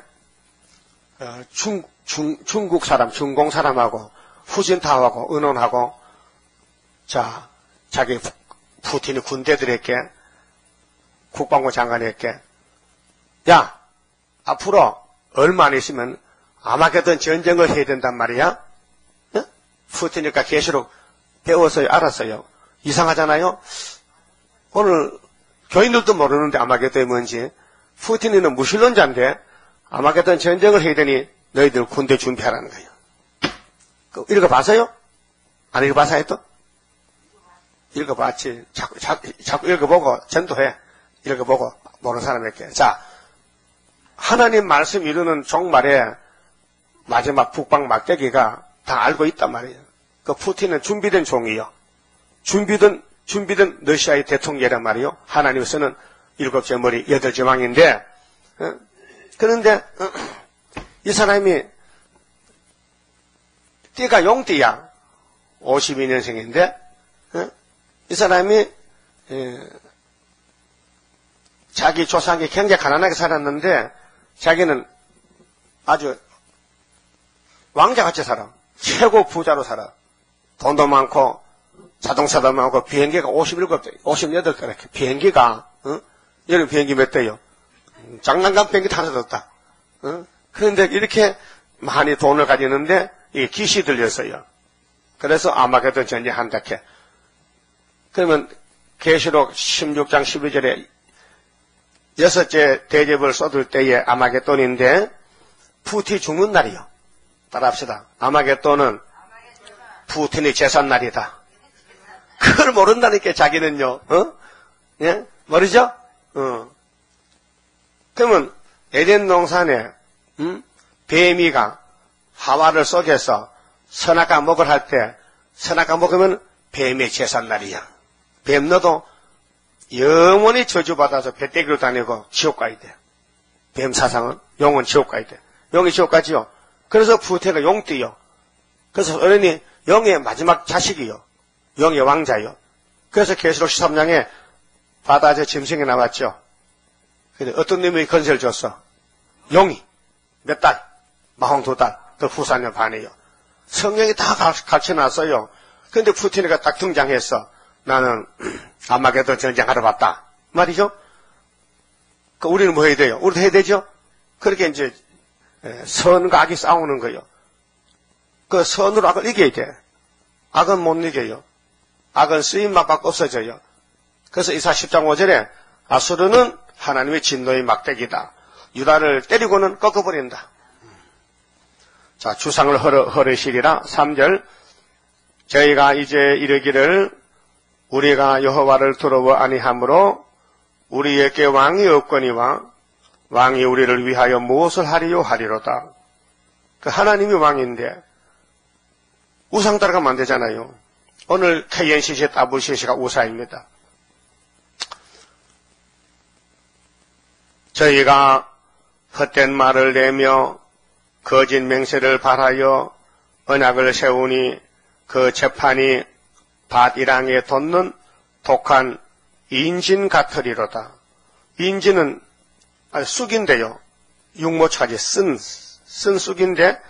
중국 사람, 중공 사람하고 후진타오하고 의논하고 자, 자기 푸틴이 군대들에게 국방부 장관에게 야, 앞으로 얼마 안 있으면 아마겟돈 전쟁을 해야 된단 말이야. 어? 푸틴이니까 계시록 배웠어요, 알았어요. 이상하잖아요. 오늘 교인들도 모르는데 아마겟돈이 뭔지. 푸틴이는 무신론자인데 아마겟돈 전쟁을 해야 되니 너희들 군대 준비하라는 거예요. 읽어봤어요? 안 읽어봤어요 또? 읽어봤지. 자꾸 읽어보고 전도해. 읽어보고 모르는 사람에게. 자, 하나님 말씀 이루는 종말에 마지막 북방 막대기가 다 알고 있단 말이에요. 그 푸틴은 준비된 종이요. 준비된 러시아의 대통령이란 말이요. 하나님께서는 7째 머리 8째 왕인데, 그런데 이 사람이 띠가 용띠야. 52년생인데 이 사람이 자기 조상이 굉장히 가난하게 살았는데 자기는 아주 왕자같이 살아. 최고 부자로 살아. 돈도 많고 자동차도 많고 비행기가 57대, 58대 이렇게 비행기가 여름 비행기 몇 대요? 장난감 비행기 하나도 없다. 그런데 이렇게 많이 돈을 가지는데 이게 기시 들렸어요. 그래서 아마겟돈 전쟁한다 해. 그러면 계시록 16장 12절에 6째 대접을 쏟을 때에 아마겟돈인데 푸틴이 죽는 날이요. 따라합시다. 아마겟돈은 푸틴의 재산날이다. 그걸 모른다니까 자기는요. 예? 모르죠? 그러면 에덴 동산에 뱀이가 하와를 속여서 선악과 먹을 할 때 선악과 먹으면 뱀의 재산날이야. 뱀 너도 영원히 저주받아서 배때기로 다니고 지옥 가야 돼. 뱀 사상은 용은 지옥 가야 돼. 용이 지옥 가지요. 그래서 푸틴가 용띠요. 그래서 어른이 용의 마지막 자식이요. 용의 왕자요. 그래서 계시록 13장에 바다에서 짐승이 나왔죠. 근데 어떤 놈이 건세를 줬어? 용이 몇 달? 42달. 그 후사년 반이요. 성경이 다 가르쳐놨어요. 근데 푸틴이가 딱 등장했어. 나는 아마겟돈 전쟁하러 왔다. 말이죠? 그 우리는 뭐 해야 돼요? 우리도 해야 되죠? 그렇게 이제 선과 악이 싸우는 거예요. 그 선으로 악을 이겨야 돼. 악은 못 이겨요. 악은 쓰임만 받고 없어져요. 그래서 이사 10장 5절에 아수르는 하나님의 진노의 막대기다. 유다를 때리고는 꺾어버린다. 자, 주상을 허르시리라. 3절. 저희가 이제 이르기를 우리가 여호와를 두려워 아니하므로 우리에게 왕이 없거니와 왕이 우리를 위하여 무엇을 하리요 하리로다. 그 하나님이 왕인데 우상 따라가면 안 되잖아요. 오늘 KNCC WCC가 우사입니다. 저희가 헛된 말을 내며 거짓 맹세를 발하여 언약을 세우니 그 재판이 밭이랑에 돋는 독한 인진 같으리로다. 인진은 쑥인데요. 육모차지 쓴 쑥인데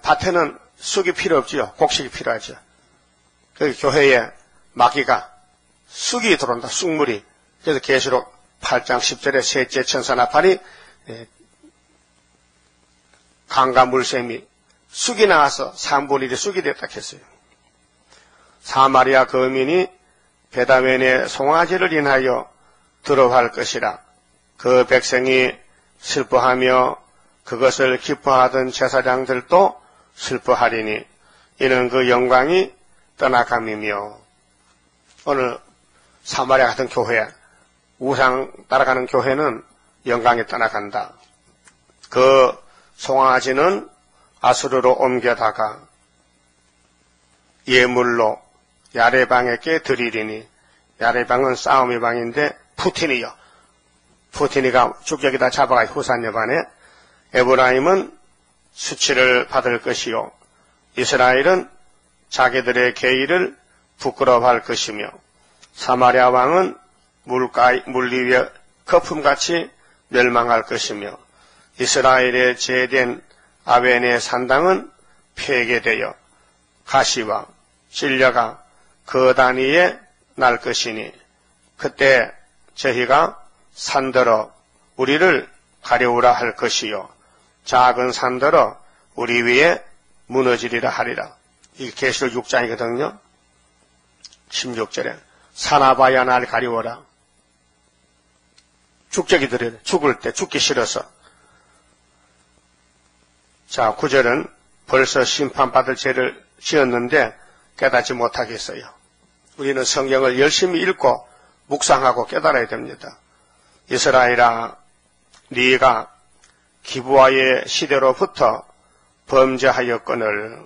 밭에는 쑥이 필요 없지요. 곡식이 필요하죠. 그 교회에 마귀가 쑥이 들어온다. 쑥물이. 그래서 계시록 8장 10절에 셋째 천사 나팔이 강과 물샘이 쑥이 나와서 3분의 1이 쑥이 됐다 했어요. 사마리아 거민이 베다웬의 송아지를 인하여 들어갈 것이라. 그 백성이 슬퍼하며 그것을 기뻐하던 제사장들도 슬퍼하리니 이는 그 영광이 떠나감이며. 오늘 사마리아 같은 교회, 우상 따라가는 교회는 영광이 떠나간다. 그 송아지는 아수르로 옮겨다가 예물로 야레방에게 드리리니. 야레방은 싸움의 방인데 푸틴이요. 푸틴이가 주격에다 잡아가 후산여반에 에브라임은 수치를 받을 것이요 이스라엘은 자기들의 계의를 부끄러워할 것이며 사마리아 왕은 물리 위에 거품같이 멸망할 것이며 이스라엘의 제된 아벤의 산당은 폐괴되어 가시와 진려가 그 단위에 날 것이니 그때 저희가 산더러 우리를 가려우라 할 것이요 작은 산들어 우리 위에 무너지리라 하리라. 이게 계시록 6장이거든요. 16절에 사나바야 날 가려워라. 죽적이들이 죽을 때 죽기 싫어서. 자, 9절은 벌써 심판받을 죄를 지었는데 깨닫지 못하겠어요. 우리는 성경을 열심히 읽고 묵상하고 깨달아야 됩니다. 이스라엘아, 네가 기브아의 시대로부터 범죄하였거늘.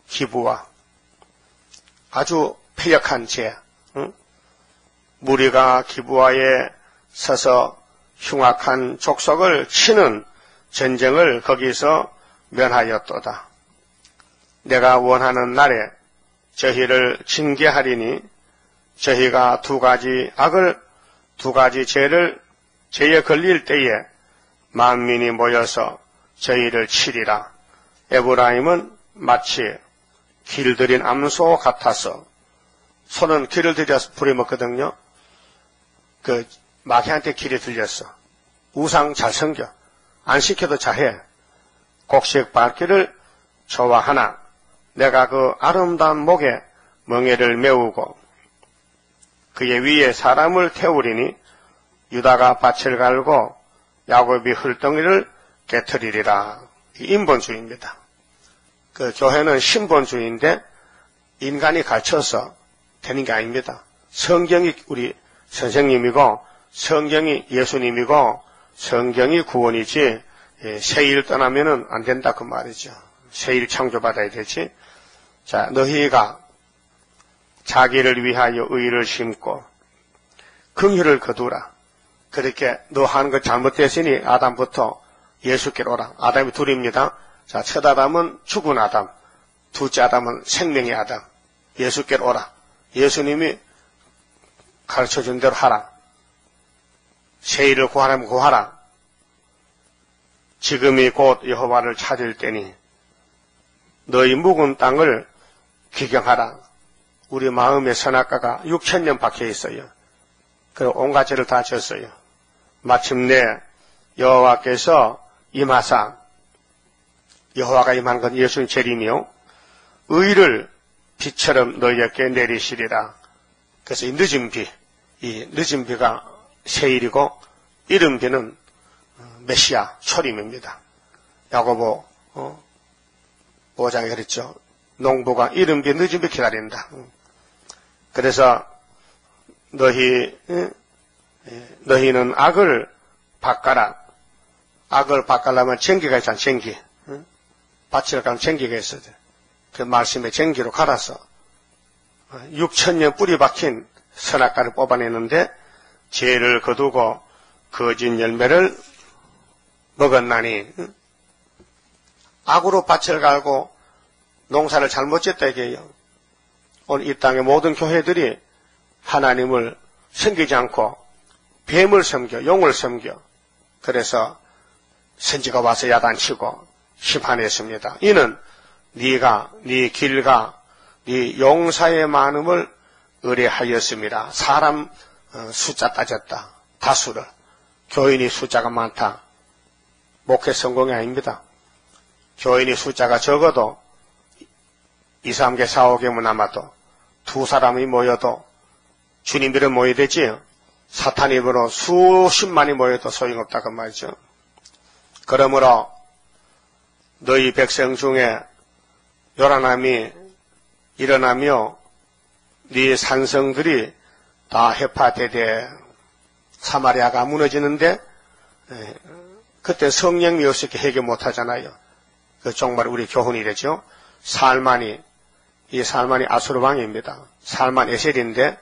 기브아, 아주 패역한 죄. 응? 무리가 기브아에 서서 흉악한 족속을 치는 전쟁을 거기서 면하였도다. 내가 원하는 날에 저희를 징계하리니 저희가 두 가지 죄에 걸릴 때에 만민이 모여서 저희를 치리라. 에브라임은 마치 길들인 암소 같아서, 소는 길을 들여서 부려먹거든요. 그 마귀한테 길이 들렸어. 우상 잘 섬겨. 안 시켜도 잘해. 곡식 밟기를 좋아하나 내가 그 아름다운 목에 멍에를 메우고 그의 위에 사람을 태우리니 유다가 밭을 갈고 야곱이 흙덩이를 깨트리리라. 인본주의입니다. 그 교회는 신본주의인데 인간이 가르쳐서 되는 게 아닙니다. 성경이 우리 선생님이고 성경이 예수님이고 성경이 구원이지 새일 떠나면은 안 된다 그 말이죠. 새일 창조받아야 되지. 자, 너희가 자기를 위하여 의를 심고 긍휼을 거두라. 그렇게 너 하는 것 잘못됐으니 아담부터 예수께로 오라. 아담이 둘입니다. 자, 첫 아담은 죽은 아담, 둘째 아담은 생명의 아담. 예수께로 오라. 예수님이 가르쳐준 대로 하라. 세일을 구하라면 구하라. 지금이 곧 여호와를 찾을 때니 너희 묵은 땅을 귀경하라. 우리 마음의 선악과가 6,000년 박혀 있어요. 그리고 온갖 죄를 다 졌어요. 마침내 여호와께서 임하사, 여호와가 임한 건 예수님 재림이요, 의를 비처럼 너희에게 내리시리라. 그래서 이 늦은 비가 세일이고 이른 비는 메시아 초림입니다. 야고보 5장에 그랬죠. 농부가 이른 비 늦은 비 기다린다. 그래서 너희는 악을 바꿔라. 악을 바꾸려면 쟁기가 있잖아. 쟁기. 밭을 가면 쟁기가 있어야 돼. 그 말씀에 쟁기로 갈아서 6,000년 뿌리 박힌 선악과를 뽑아내는데 죄를 거두고 거짓 열매를 먹었나니, 악으로 밭을 갈고 농사를 잘못 짓다 이게요. 오늘 이 땅의 모든 교회들이 하나님을 섬기지 않고 뱀을 섬겨, 용을 섬겨. 그래서 선지가 와서 야단치고 심판했습니다. 이는 네가 네 길과 네 용사의 많음을 의뢰하였습니다. 사람 숫자 따졌다. 다수를. 교인이 숫자가 많다. 목회 성공이 아닙니다. 교인이 숫자가 적어도 2, 3개, 4, 5개면 남아도 두 사람이 모여도 주님들은 모여야 되지, 사탄 입으로 수십만이 모여도 소용없다 그 말이죠. 그러므로 너희 백성 중에 요란함이 일어나며 네 산성들이 다 해파되되, 사마리아가 무너지는데 그때 성령이 없이 해결 못하잖아요. 그 정말 우리 교훈이 되죠. 이 살만이 아수르왕입니다. 살만 에셀인데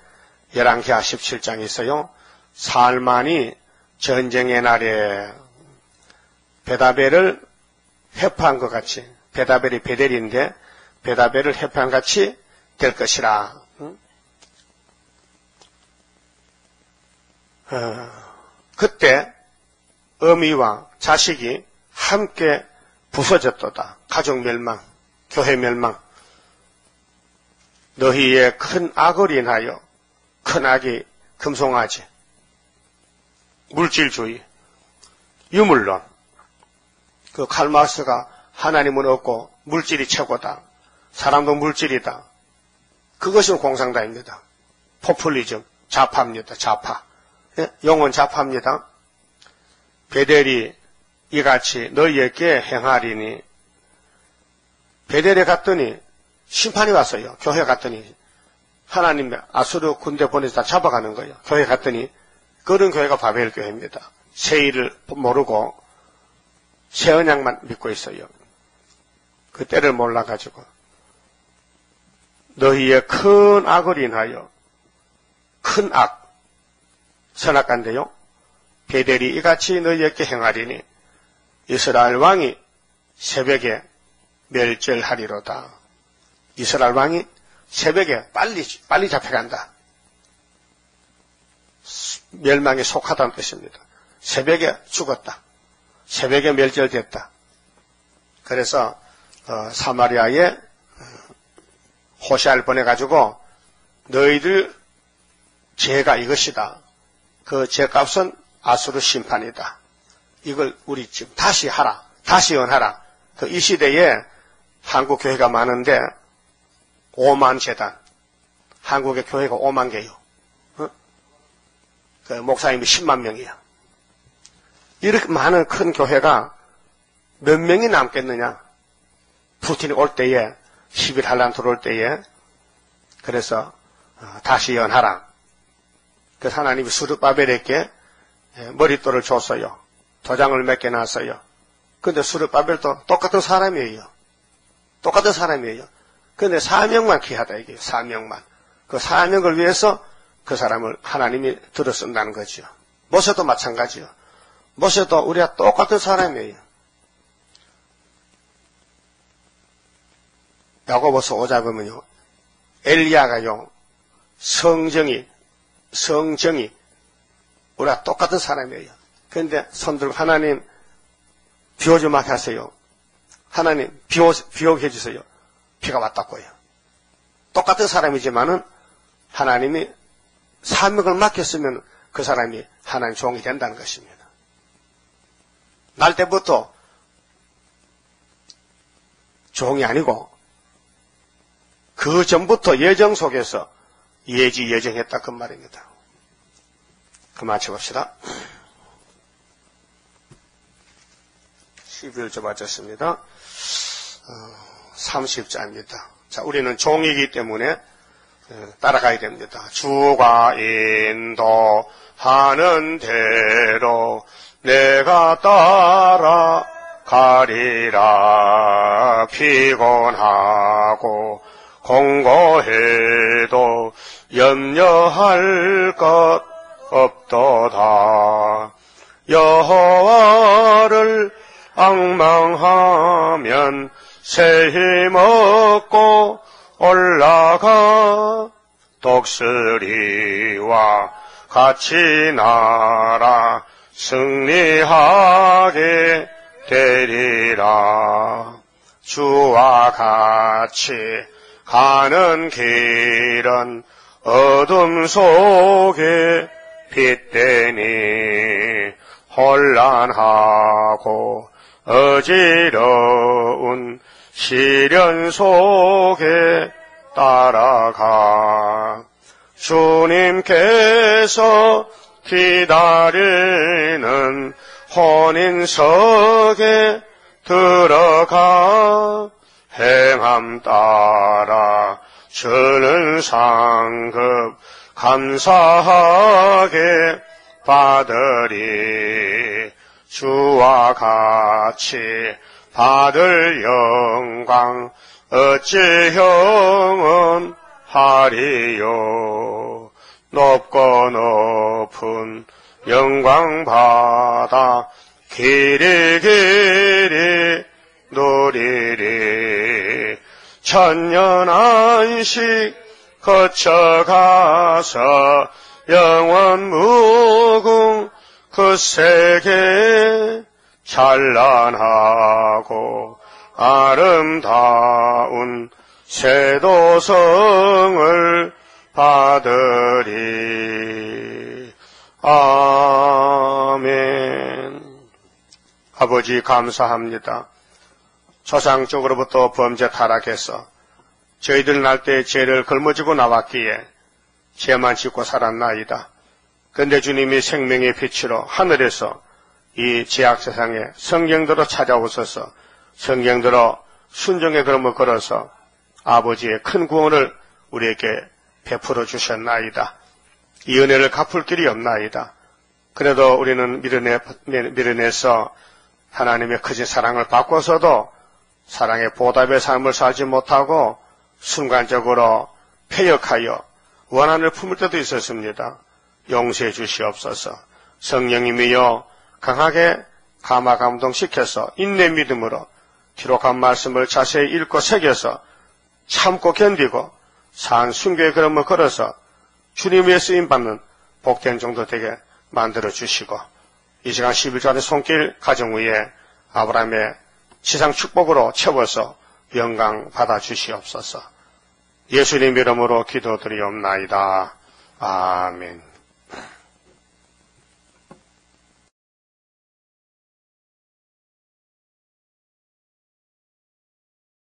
열왕기하 17장에 있어요. 살만이 전쟁의 날에 베다벨을 회파한 것 같이, 베다벨이 베델인데 베다벨을 회파한 같이 될 것이라. 그때 어미와 자식이 함께 부서졌도다. 가족 멸망, 교회 멸망. 너희의 큰 악을 인하여, 큰 악이 금송아지, 물질주의, 유물론. 그 칼마르크스가 하나님은 없고 물질이 최고다. 사람도 물질이다. 그것이 공산당입니다. 포퓰리즘, 좌파입니다. 좌파. 예? 용은 좌파입니다. 베델이 이같이 너희에게 행하리니, 베델에 갔더니 심판이 왔어요. 교회 갔더니 하나님 아수르 군대 보내서 다 잡아가는 거예요. 교회 갔더니 그런 교회가 바벨 교회입니다. 새 일을 모르고 새 언약만 믿고 있어요. 그 때를 몰라가지고 너희의 큰 악을 인하여, 큰 악, 선악간데요. 베델이 이같이 너희에게 행하리니 이스라엘 왕이 새벽에 멸절하리로다. 이스라엘 왕이 새벽에 빨리 잡혀간다. 멸망에 속하다는 뜻입니다. 새벽에 죽었다. 새벽에 멸절됐다. 그래서 사마리아에 호세아를 보내가지고 너희들 죄가 이것이다. 그 죄값은 아수르 심판이다. 이걸 우리 지금 다시 하라. 다시 연하라. 이 시대에 한국 교회가 많은데 5만 재단. 한국의 교회가 5만 개요. 그 목사님이 10만 명이야. 이렇게 많은 큰 교회가 몇 명이 남겠느냐? 푸틴이 올 때에, 10일 한란 들어올 때에, 그래서 다시 연하라. 그래서 하나님이 스룹바벨에게 머릿돌을 줬어요. 도장을 몇 개 놨어요. 근데 스룹바벨도 똑같은 사람이에요. 똑같은 사람이에요. 근데 사명만 귀하다 이게 사명만. 그 사명을 위해서 그 사람을 하나님이 들어 쓴다는 거죠. 모세도 마찬가지요. 모세도 우리가 똑같은 사람이에요. 야고보서 5장 보면요. 엘리야가요. 성정이 우리가 똑같은 사람이에요. 그런데 손들고 하나님 비오 좀 하게 하세요. 하나님 비 오게 해주세요. 비가 왔다고요. 똑같은 사람이지만은 하나님이 사명을 맡겼으면 그 사람이 하나님 종이 된다는 것입니다. 날 때부터 종이 아니고 그 전부터 예정 속에서 예정했다 그 말입니다. 그만 마쳐봅시다. 11절 마쳤습니다. 30자입니다. 자, 우리는 종이기 때문에 따라가야 됩니다. 주가 인도하는 대로 내가 따라가리라. 피곤하고 공고해도 염려할 것 없도다. 여호와를 앙망하면 새 힘 얻고 올라가 독수리와 같이 날아 승리하게 되리라. 주와 같이 가는 길은 어둠 속에 빛되니 혼란하고 어지러운 시련 속에 따라가 주님께서 기다리는 혼인석에 들어가 행함 따라 주는 상급 감사하게 받으리. 주와 같이 받을 영광 어찌 형언하리요. 높고 높은 영광 받아 길이 누리리. 천년 안식 거쳐가서 영원 무궁 그 세계 찬란하고 아름다운 쇠도성을 받으리. 아멘. 아버지 감사합니다. 조상적으로부터 범죄 타락해서 저희들 날 때 죄를 걸머지고 나왔기에 죄만 짓고 살았나이다. 근데 주님이 생명의 빛으로 하늘에서 이 죄악 세상에 성경대로 찾아오셔서 성경대로 순종의 걸음을 걸어서 아버지의 큰 구원을 우리에게 베풀어 주셨나이다. 이 은혜를 갚을 길이 없나이다. 그래도 우리는 밀어내서 하나님의 크신 사랑을 받고서도 사랑의 보답의 삶을 살지 못하고 순간적으로 패역하여 원한을 품을 때도 있었습니다. 용서해 주시옵소서. 성령님이여 강하게 감화감동시켜서 인내 믿음으로 기록한 말씀을 자세히 읽고 새겨서 참고 견디고 산 순교의 걸음을 걸어서 주님의 쓰임받는 복된 정도 되게 만들어 주시고 이 시간 11절의 손길 가정 위에 아브라함의 지상 축복으로 채워서 영광 받아 주시옵소서. 예수님 이름으로 기도드리옵나이다. 아멘.